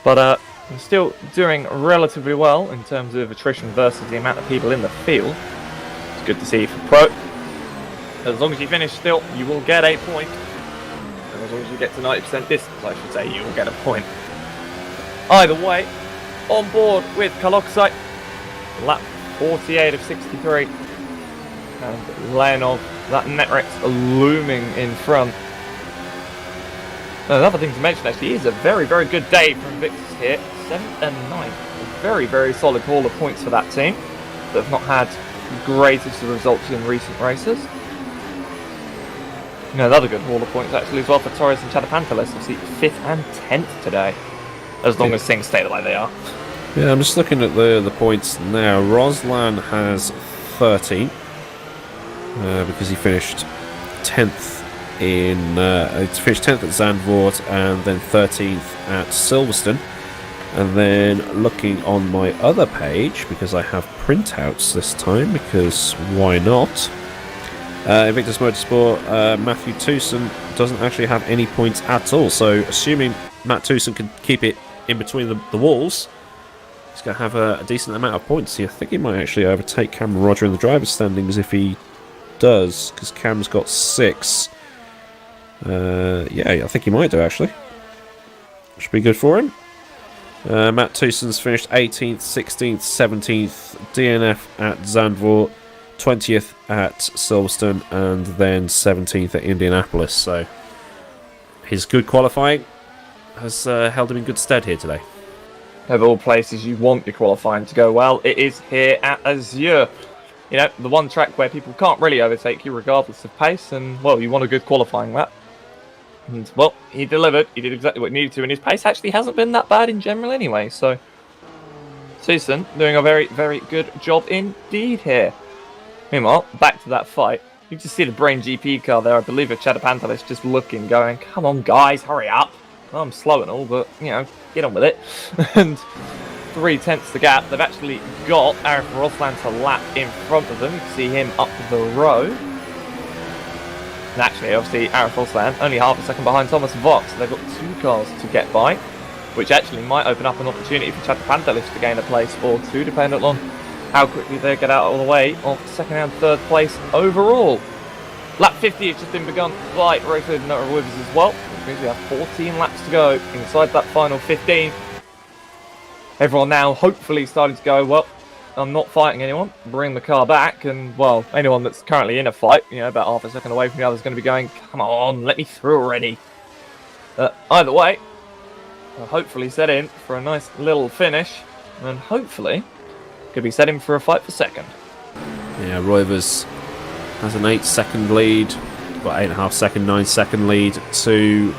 But we're still doing relatively well in terms of attrition versus the amount of people in the field. It's good to see for Pro. As long as you finish still, you will get a point. And as long as you get to 90% distance, I should say, you will get a point. Either way, on board with Kalakshai, lap 48 of 63. And Leonov, that Netrex looming in front. Another thing to mention actually is a very, very good day from Victus here. 7th and 9th. A very, very solid haul of points for that team that have not had the greatest of results in recent races. Another good haul of points actually as well for Torres and Chadapantelis. Obviously 5th and 10th today. As long as things stay the way they are. Yeah, I'm just looking at the points now. Roslan has 13 because he finished 10th in he finished 10th at Zandvoort and then 13th at Silverstone. And then looking on my other page, because I have printouts this time, because why not? Invictus Motorsport, Matthew Tewson doesn't actually have any points at all. So assuming Matt Tewson can keep it in between the walls, he's going to have a decent amount of points here. I think he might actually overtake Cameron Roger in the driver's standings if he does, because Cam's got 6. Yeah, I think he might do actually. Should be good for him. Matt Tewson's finished 18th, 16th, 17th, DNF at Zandvoort, 20th at Silverstone, and then 17th at Indianapolis. So his good qualifying has held him in good stead here today. Of all places you want your qualifying to go well, it is here at Azure. You know, the one track where people can't really overtake you regardless of pace, and, well, you want a good qualifying lap. And, well, he delivered. He did exactly what he needed to, and his pace actually hasn't been that bad in general anyway, so Susan doing a very, very good job indeed here. Meanwhile, back to that fight. You can just see the Brain GP car there, I believe, of Chadapantelis just looking, going, come on, guys, hurry up. Well, I'm slow and all, but, you know, get on with it. And 3/10 the gap. They've actually got Arif Roslan to lap in front of them. You can see him up the road. And actually, obviously, Arif Roslan only half a second behind Thomas Vox. So they've got 2 cars to get by, which actually might open up an opportunity for Chadapantelis to gain a place or 2, depending on how quickly they get out of the way of 2nd and 3rd place overall. Lap 50 has just been begun by Rosewood and Notary Withers as well, which means we have 14 laps to go inside that final 15. Everyone now hopefully starting to go, well, I'm not fighting anyone, bring the car back, and, well, anyone that's currently in a fight, you know, about half a second away from the other is going to be going, come on, let me through already. Either way, we'll hopefully set in for a nice little finish, and hopefully could be set in for a fight for 2nd. Yeah, Roivers has an 8-second lead, about 8.5 second, 9-second lead to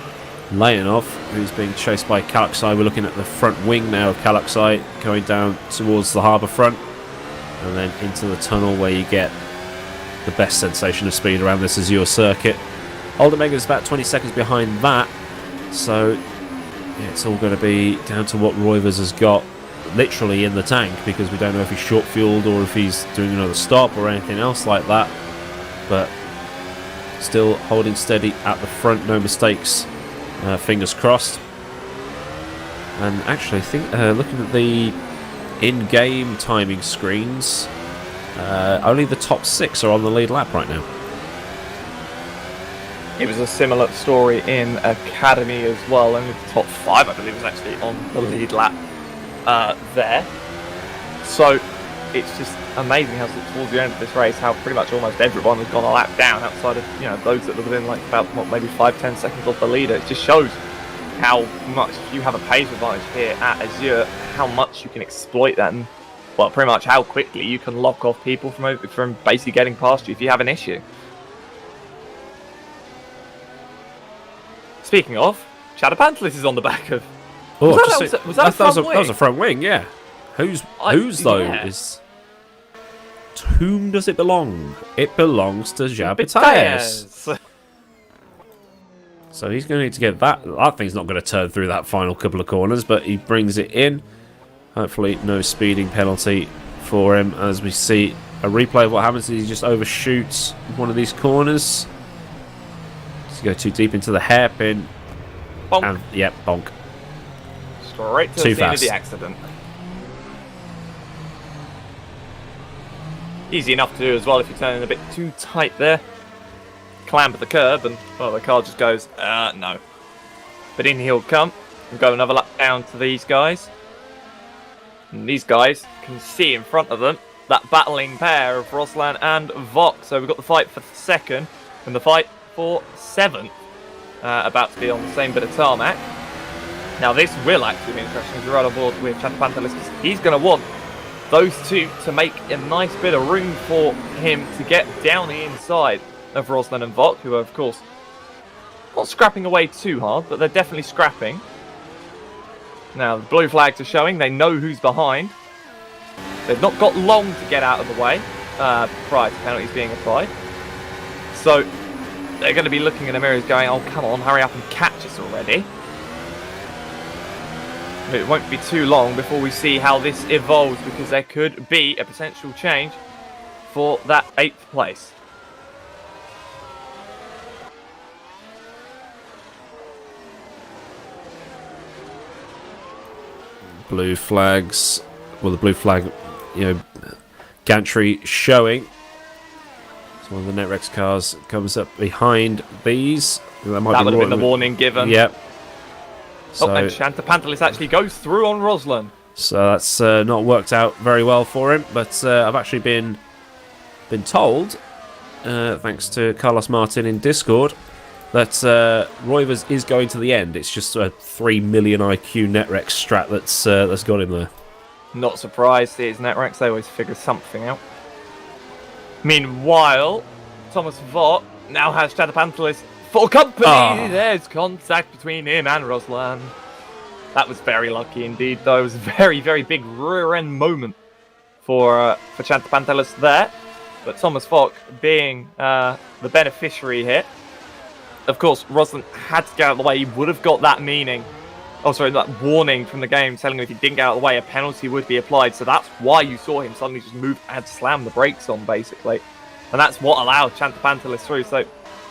Leonov, who's being chased by Kalaksai. We're looking at the front wing now of Kalaksai, going down towards the harbour front, and then into the tunnel where you get the best sensation of speed around this Azure circuit. Oldermega is about 20 seconds behind that, so yeah, it's all going to be down to what Roivers has got literally in the tank, because we don't know if he's short fueled or if he's doing another stop or anything else like that, but still holding steady at the front, no mistakes, fingers crossed. And actually I think looking at the in-game timing screens, only the top 6 are on the lead lap right now. It was a similar story in Academy as well. Only the top 5, I believe, was actually on the lead lap there. So it's just amazing how towards the end of this race, how pretty much almost everyone has gone a lap down outside of, you know, those that are within like about maybe 5-10 seconds off the leader. It just shows how much, if you have a pace advantage here at Azure, how much you can exploit that, and, well, pretty much how quickly you can lock off people from basically getting past you if you have an issue. Speaking of, Chadapantelis is on the back of. Oh, that was a front wing, yeah. Whose though yeah. is? To whom does it belong? It belongs to Jabataeus. So he's going to need to get that. That thing's not going to turn through that final couple of corners, but he brings it in. Hopefully, no speeding penalty for him. As we see a replay of what happens, he just overshoots one of these corners. Just go too deep into the hairpin. Bonk. And, yep, bonk. Straight to Too the scene of fast. the accident. Easy enough to do as well if you're turning a bit too tight there. Clamber the curb and, well, the car just goes, no. But in he'll come and go another lap down to these guys. And these guys can see in front of them that battling pair of Ruslan and Vok. So we've got the fight for 2nd and the fight for 7th about to be on the same bit of tarmac. Now this will actually be interesting as we're right on board with Chantapantelis, because he's going to want those two to make a nice bit of room for him to get down the inside of Ruslan and Vok, who are of course not scrapping away too hard, but they're definitely scrapping. Now the blue flags are showing, they know who's behind. They've not got long to get out of the way prior to penalties being applied. So they're going to be looking in the mirrors going, oh come on, hurry up and catch us already. It won't be too long before we see how this evolves, because there could be a potential change for that 8th place. Blue flags, well, the blue flag, gantry showing. So one of the NetRex cars comes up behind these. That would have been the warning given. Yep. So, and Chantapantelis actually goes through on Ruslan. So that's not worked out very well for him, but I've actually been told, thanks to Carlos Martin in Discord, that Roivers is going to the end. It's just a 3 million IQ NetRex strat that's got him there. Not surprised, it is NetRex, they always figure something out. Meanwhile, Thomas Vok now has Chantapantelis for company. There's contact between him and Ruslan. That was very lucky indeed, though. It was a very, very big rear end moment for Chantapantelis there. But Thomas Vok being the beneficiary here. Of course, Ruslan had to get out of the way. He would have got that that warning from the game telling him if he didn't get out of the way, a penalty would be applied. So that's why you saw him suddenly just move and slam the brakes on, basically. And that's what allowed Chantapantelis through. So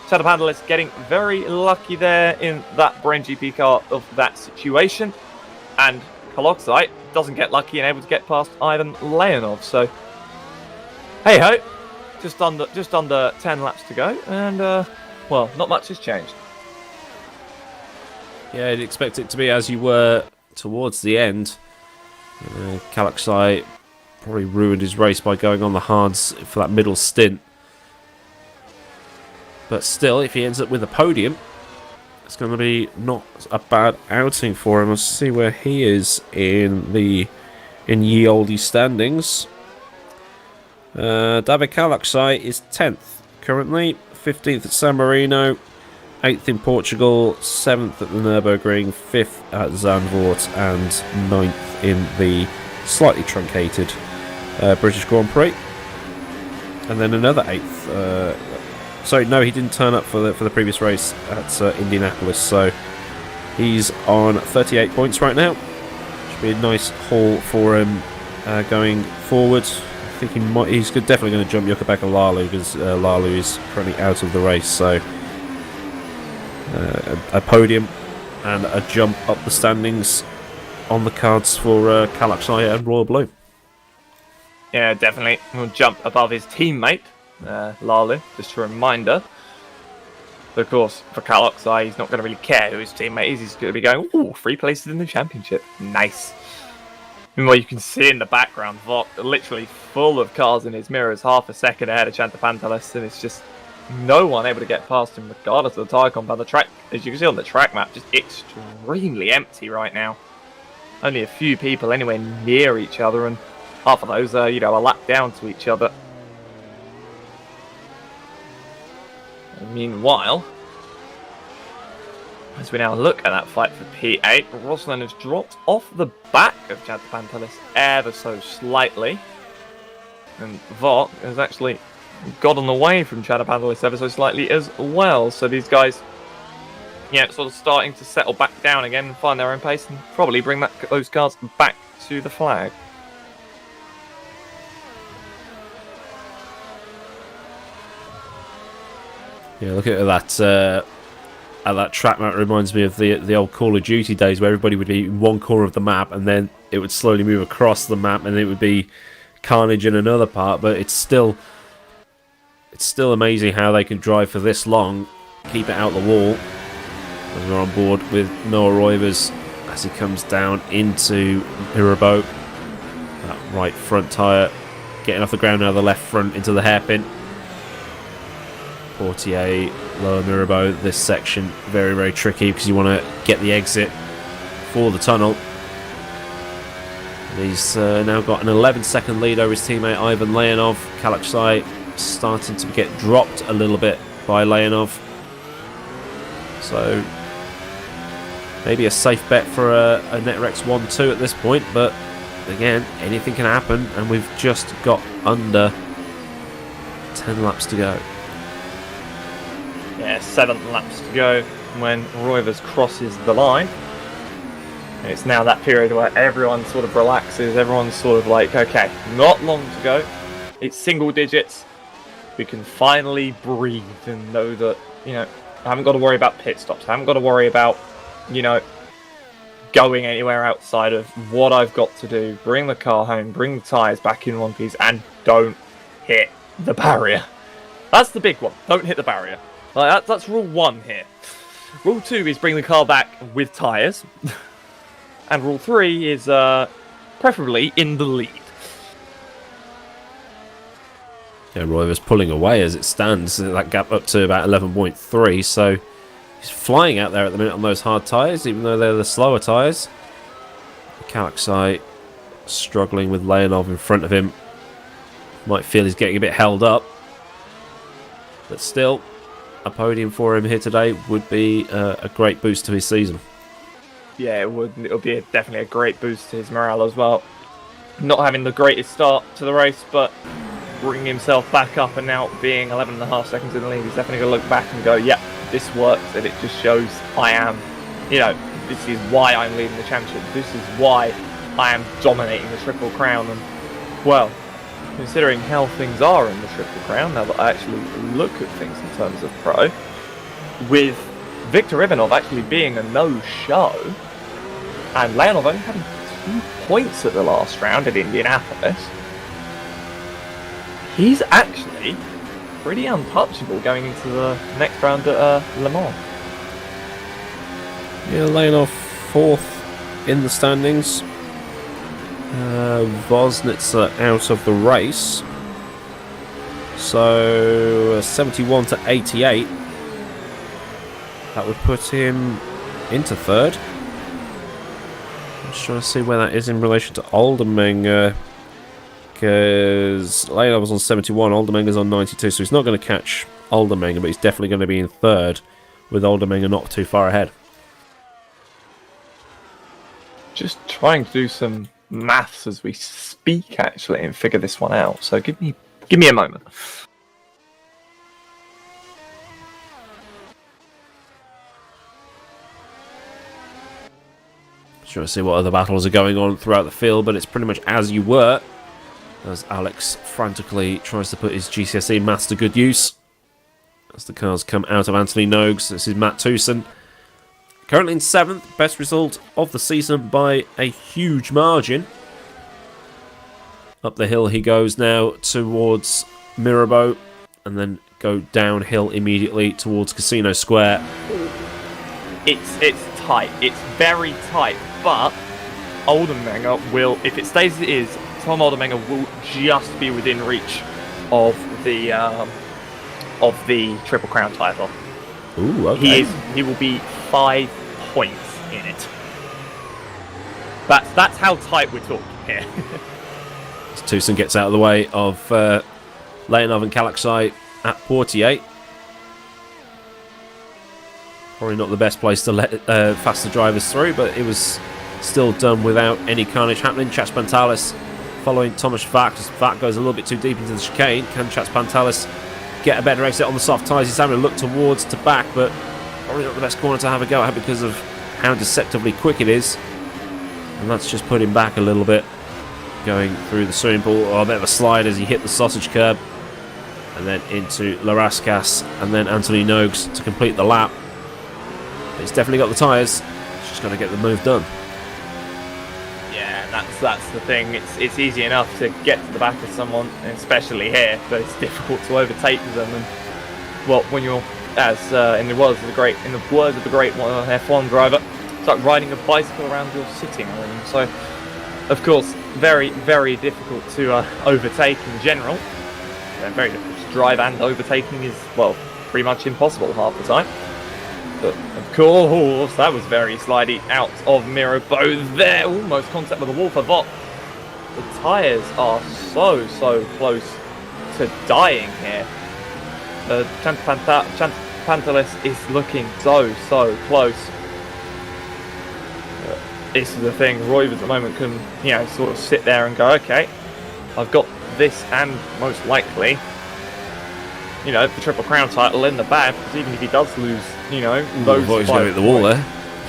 Chantapantelis getting very lucky there in that Brain GP car of that situation. And Koloxite doesn't get lucky and able to get past Ivan Leonov. So, hey ho, just under 10 laps to go. And, well, not much has changed. Yeah, I'd expect it to be as you were towards the end. Kaloxite probably ruined his race by going on the hards for that middle stint. But still, if he ends up with a podium, it's going to be not a bad outing for him. Let's see where he is in ye olde standings. David Kaloxite is 10th currently, 15th at San Marino, 8th in Portugal, 7th at the Nürburgring, 5th at Zandvoort, and 9th in the slightly truncated British Grand Prix. And then another 8th. Sorry, no, he didn't turn up for the previous race at Indianapolis, so he's on 38 points right now. Should be a nice haul for him going forward. I think he's definitely going to jump Yukabeka Lalu, because Lalu is currently out of the race, so a podium and a jump up the standings on the cards for Kaloxite and Royal Blue. Yeah, definitely. He'll jump above his teammate, Lalu, just a reminder. But of course, for Kaloxite, he's not going to really care who his teammate is. He's going to be going, ooh, 3 places in the championship. Nice. Meanwhile, you can see in the background, Vok literally full of cars in his mirrors, half a second ahead of Chantapantelis, and it's just no one able to get past him regardless of the tyre compound. The track, as you can see on the track map, just extremely empty right now. Only a few people anywhere near each other, and half of those are, a lap down to each other. And meanwhile, as we now look at that fight for P8, Ruslan has dropped off the back of Chantapantelis ever so slightly. And Vok has actually gotten away from Chantapantelis ever so slightly as well. So these guys, sort of starting to settle back down again and find their own pace and probably bring those cars back to the flag. Yeah, look at that. That track map reminds me of the old Call of Duty days, where everybody would be in one corner of the map and then it would slowly move across the map and it would be carnage in another part. But it's still amazing how they can drive for this long, keep it out the wall. And we're on board with Noah Roivers as he comes down into Hirabow. That right front tyre getting off the ground now, the left front into the hairpin. Portier, lower Mirabeau, this section very, very tricky because you want to get the exit for the tunnel. And he's now got an 11-second lead over his teammate Ivan Leonov. Kalaksai starting to get dropped a little bit by Leonov. So maybe a safe bet for a Netrex 1-2 at this point, but again, anything can happen, and we've just got under 10 laps to go. Yeah, 7 laps to go when Roivers crosses the line. And it's now that period where everyone sort of relaxes, everyone's sort of like, okay, not long to go. It's single digits. We can finally breathe and know that, you know, I haven't got to worry about pit stops. I haven't got to worry about, you know, going anywhere outside of what I've got to do. Bring the car home, bring the tyres back in one piece, and don't hit the barrier. That's the big one. Don't hit the barrier. Like, that's rule 1 here. Rule 2 is bring the car back with tyres. And rule 3 is preferably in the lead. Yeah, Roy was pulling away as it stands. That gap up to about 11.3, so he's flying out there at the minute on those hard tyres, even though they're the slower tyres. Kalaksai struggling with Leonov in front of him. Might feel he's getting a bit held up. But still, a podium for him here today would be a great boost to his season. Yeah, it would. It'll be definitely a great boost to his morale as well. Not having the greatest start to the race, but bringing himself back up and now being 11.5 seconds in the lead, he's definitely going to look back and go, yeah, this works, and it just shows I am, you know, this is why I'm leading the championship. This is why I am dominating the Triple Crown. And, well, considering how things are in the Triple Crown, now that I actually look at things in terms of pro, with Viktor Ivanov actually being a no-show, and Leonov only having 2 points at the last round at Indianapolis, he's actually pretty untouchable going into the next round at Le Mans. Yeah, Leonov 4th in the standings. Vosnitzer out of the race. So 71 to 88. That would put him into 3rd. I'm just trying to see where that is in relation to Oldermenger. Because Leonov was on 71, Oldermenger's on 92, so he's not going to catch Oldermenger, but he's definitely going to be in 3rd, with Oldermenger not too far ahead. Just trying to do some maths as we speak, actually, and figure this one out. So give me a moment. Trying to see what other battles are going on throughout the field, but it's pretty much as you were, as Alex frantically tries to put his GCSE maths to good use. As the cars come out of Anthony Nogues, this is Matt Tewson. Currently in 7th, best result of the season by a huge margin. Up the hill he goes now towards Mirabeau, and then go downhill immediately towards Casino Square. It's tight. It's very tight, but Oldermenger will, if it stays as it is, Tom Oldermenger will just be within reach of the Triple Crown title. Ooh, okay. He will be 5 points in it. That's how tight we're talking here. Tewson gets out of the way of Leonov and Kalaksai at Portier. Probably not the best place to let faster drivers through, but it was still done without any carnage happening. Chatspantalis following Thomas Vac, as Vac goes a little bit too deep into the chicane. Can Chatspantalis get a better exit on the soft tyres? He's having a look towards to back, but probably not the best corner to have a go at because of how deceptively quick it is. And that's just put him back a little bit, going through the swimming pool. Oh, a bit of a slide as he hit the sausage curb, and then into Larascas, and then Anthony Nogues to complete the lap. But he's definitely got the tyres. He's just got to get the move done. Yeah, that's the thing. It's easy enough to get to the back of someone, especially here, but it's difficult to overtake them. And well, when you're, as in the words of the great F1 driver, it's like riding a bicycle around your sitting room. So, of course, very, very difficult to overtake in general. Very difficult to drive, and overtaking is, well, pretty much impossible half the time. But of course, that was very slidey out of Mirabeau there. Almost contact with the wall for Vok. The tyres are so close to dying here. The Chantalis is looking so close. This is the thing, Roivers at the moment can, sort of sit there and go, okay, I've got this and most likely, the Triple Crown title in the bag, because even if he does lose, those I thought he was going to hit the wall there.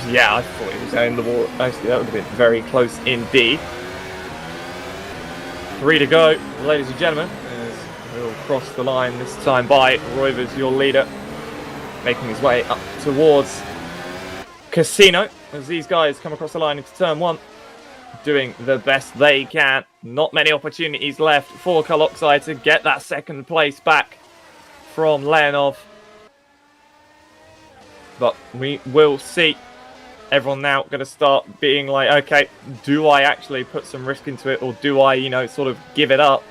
Yeah, I thought he was going the wall. Actually, that would have been very close indeed. 3 to go, ladies and gentlemen, as we'll cross the line this time by Roivers, your leader, making his way up towards Casino, as these guys come across the line into turn 1, doing the best they can. Not many opportunities left for Kaloxai to get that second place back from Leonov. But we will see. Everyone now going to start being like, okay, do I actually put some risk into it, or do I, sort of give it up?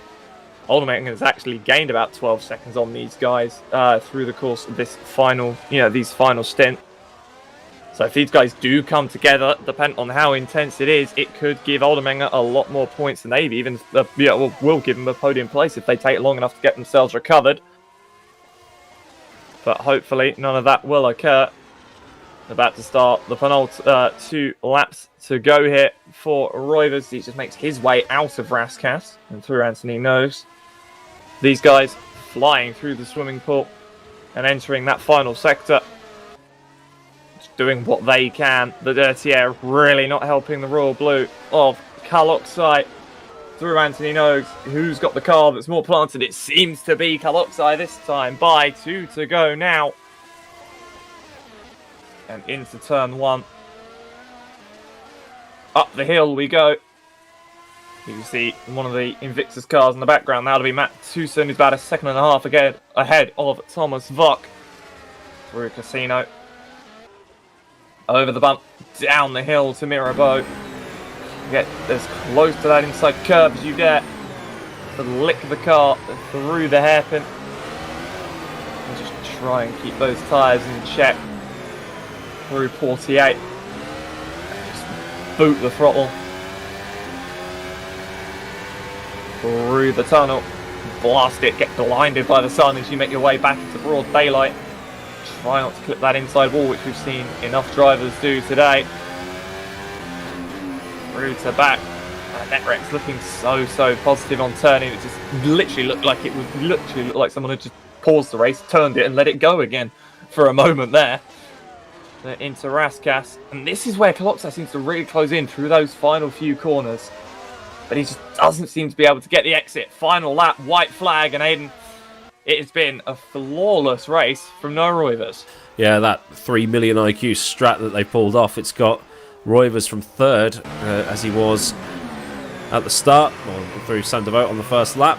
Ultimating has actually gained about 12 seconds on these guys through the course of this final, these final stint. So if these guys do come together, depending on how intense it is, it could give Oldermenger a lot more points than maybe even, will give them a podium place if they take long enough to get themselves recovered. But hopefully none of that will occur. About to start the penultimate 2 laps to go here for Roivers. He just makes his way out of Raskas and through Anthony Nose. These guys flying through the swimming pool and entering that final sector. Just doing what they can. The dirty air really not helping the royal blue of Kaloxai through Anthony Nose. Who's got the car that's more planted? It seems to be Kaloxai this time. By 2 to go now. And into turn 1. Up the hill we go. You can see one of the Invictus cars in the background. That'll be Matt Tucson, who's about a second and a half ahead of Thomas Vok. Through Casino. Over the bump, down the hill to Mirabeau. Get as close to that inside curve as you dare. To lick the car through the hairpin. And just try and keep those tyres in check. Through 48. Just boot the throttle. Through the tunnel. Blast it, get blinded by the sun as you make your way back into broad daylight. Try not to clip that inside wall, which we've seen enough drivers do today. Through to back. Netrex looking so positive on turning. It just literally looked like someone had just paused the race, turned it and let it go again for a moment there. Into Raskas, and this is where Kaloxai seems to really close in through those final few corners, but he just doesn't seem to be able to get the exit. Final lap, white flag, and Aiden, it has been a flawless race from no Roivers. Yeah, that 3 million IQ strat that they pulled off, it's got Roivers from 3rd, as he was at the start, through Sandovote on the first lap,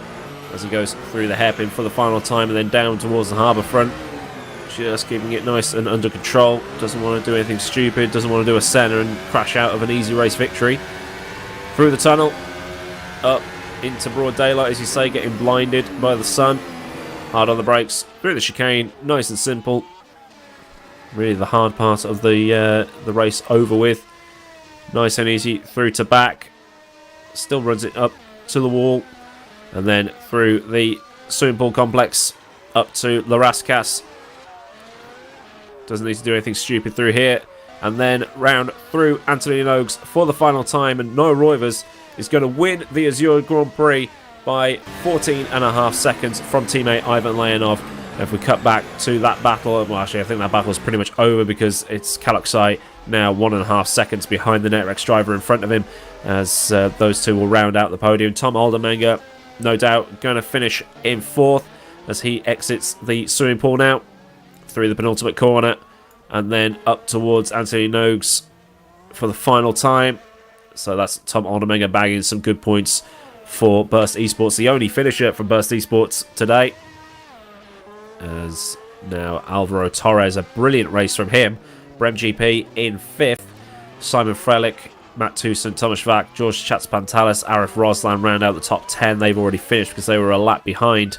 as he goes through the hairpin for the final time, and then down towards the harbour front. Just keeping it nice and under control. Doesn't want to do anything stupid. Doesn't want to do a center and crash out of an easy race victory. Through the tunnel. Up into broad daylight, as you say, getting blinded by the sun. Hard on the brakes. Through the chicane. Nice and simple. Really the hard part of the race over with. Nice and easy. Through to back. Still runs it up to the wall. And then through the swimming pool complex. Up to La Raskas. Doesn't need to do anything stupid through here. And then round through Anthony Nogues for the final time. And Noah Roivers is going to win the Azure Grand Prix by 14.5 seconds from teammate Ivan Leonov. And if we cut back to that battle, well, actually, I think that battle is pretty much over because it's Kaloxai now 1.5 seconds behind the Netrex driver in front of him, as those two will round out the podium. Tom Aldermenger, no doubt, going to finish in 4th as he exits the swimming pool now. Through the penultimate corner and then up towards Anthony Nogues for the final time. So that's Tom Aldermenger bagging some good points for Burst Esports, the only finisher from Burst Esports today. As now Alvaro Torres, a brilliant race from him. Brem GP in 5th. Simon Frelick Matt Tusen, Thomas Vac, George Chatzpantalis, Arif Roslan round out the top 10. They've already finished because they were a lap behind.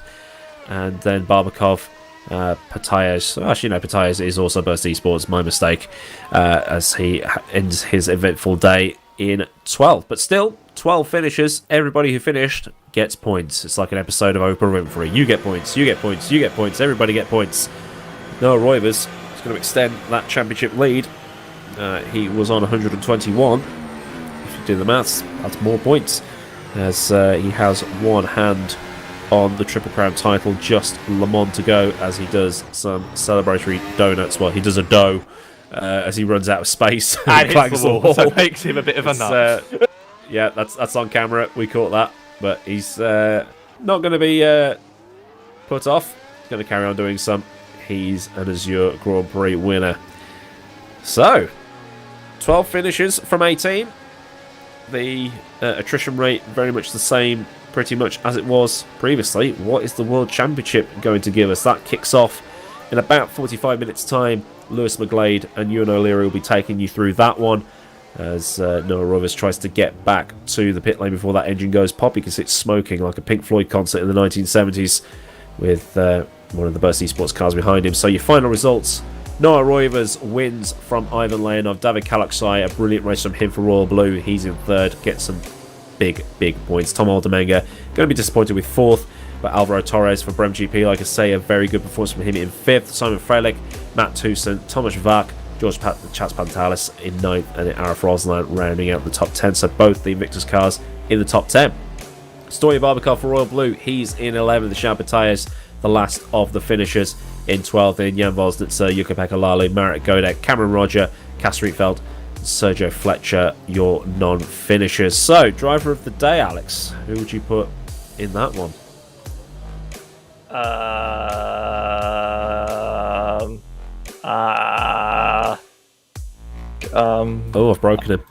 And then Barbakov, Patayas. Actually, no, Patayas is also Burst Esports. My mistake. As he ends his eventful day in 12th. But still, 12 finishes. Everybody who finished gets points. It's like an episode of Oprah Winfrey. You get points, you get points, you get points. Everybody get points. Noah Roivers is going to extend that championship lead. He was on 121. If you do the maths, that's more points. As he has one hand on the Triple Crown title, just Le Mans to go, as he does some celebratory donuts. Well, he does a dough as he runs out of space and hits the wall, so it makes him a bit of a nut. Yeah, that's on camera. We caught that, but he's not going to be put off. He's going to carry on doing some. He's an Azure Grand Prix winner. So, 12 finishes from 18. The attrition rate very much the same, pretty much as it was previously. What is the World Championship going to give us? That kicks off in about 45 minutes' time. Lewis McGlade and Ewan O'Leary will be taking you through that one, as Noah Roivers tries to get back to the pit lane before that engine goes pop, because it's smoking like a Pink Floyd concert in the 1970s with one of the Burst Esports cars behind him. So your final results: Noah Roivers wins from Ivan Leonov. David Kalaksai, a brilliant race from him for Royal Blue. He's in third, gets some big points. Tom Aldermenga going to be disappointed with fourth, but Alvaro Torres for Brem GP, like I say, a very good performance from him in fifth. Simon Frelick, Matt Tusen, Thomas Vac, George Chatzpantalis in ninth, and then Arif Roslan rounding out the top 10. So both the Invictus cars in the top 10. Story Barbakov for Royal Blue, he's in 11th. The Shabbatayas, the last of the finishers, in 12th. In Jan Vosnitzer, Jukka-Pekka Lalu, Marek Godek, Cameron Roger, Cass Rietveld, Sergio Fletcher, your non-finishers. So, driver of the day, Alex, who would you put in that one? Oh, I've broken him.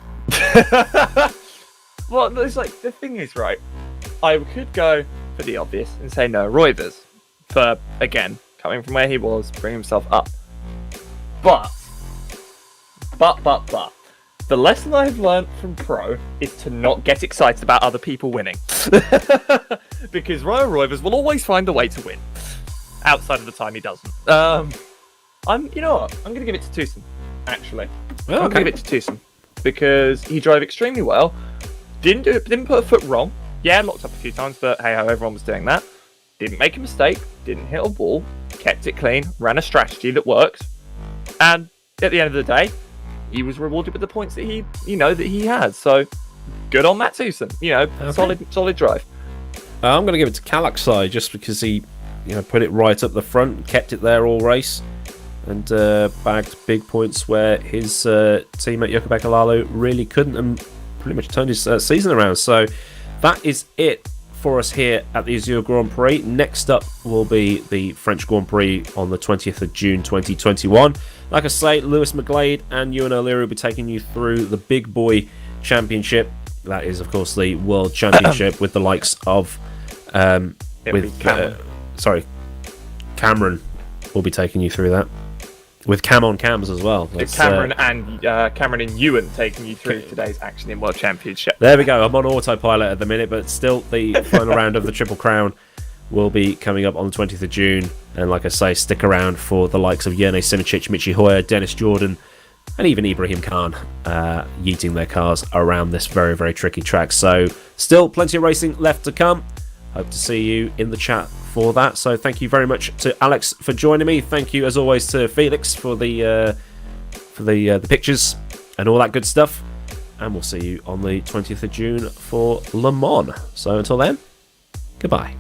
Well, it's like, the thing is, right, I could go for the obvious and say no, Roivers, for, again, coming from where he was, bring himself up. But, the lesson I've learned from Pro is to not get excited about other people winning. Because Ryan Roivers will always find a way to win. Outside of the time he doesn't. You know what? I'm going to give it to Tusen, actually. Oh, I'm going to give it to Tusen. Because he drove extremely well. Didn't put a foot wrong. Yeah, locked up a few times, but hey ho, everyone was doing that. Didn't make a mistake. Didn't hit a wall. Kept it clean. Ran a strategy that worked. And at the end of the day, he was rewarded with the points that he had. So good on Matt Tusen. Okay. Solid drive. I'm going to give it to Kalaksai just because he, put it right up the front, kept it there all race, and bagged big points where his teammate Jukka-Pekka Lalu really couldn't, and pretty much turned his season around. So that is it for us here at the Azure Grand Prix. Next up will be the French Grand Prix on the 20th of June 2021. Like I say, Lewis McGlade and Ewan O'Leary will be taking you through the Big Boy Championship. That is, of course, the World Championship with the likes of... Cameron will be taking you through that. With Cam on cams as well. Cameron and Ewan taking you through today's action in World Championship. There we go. I'm on autopilot at the minute, but still the final round of the Triple Crown will be coming up on the 20th of June. And like I say, stick around for the likes of Jene Simicic, Michi Hoyer, Dennis Jordan, and even Ibrahim Khan yeeting their cars around this very, very tricky track. So still plenty of racing left to come. Hope to see you in the chat for that. So thank you very much to Alex for joining me. Thank you as always to Felix for the pictures and all that good stuff. And we'll see you on the 20th of June for Le Mans. So until then, goodbye.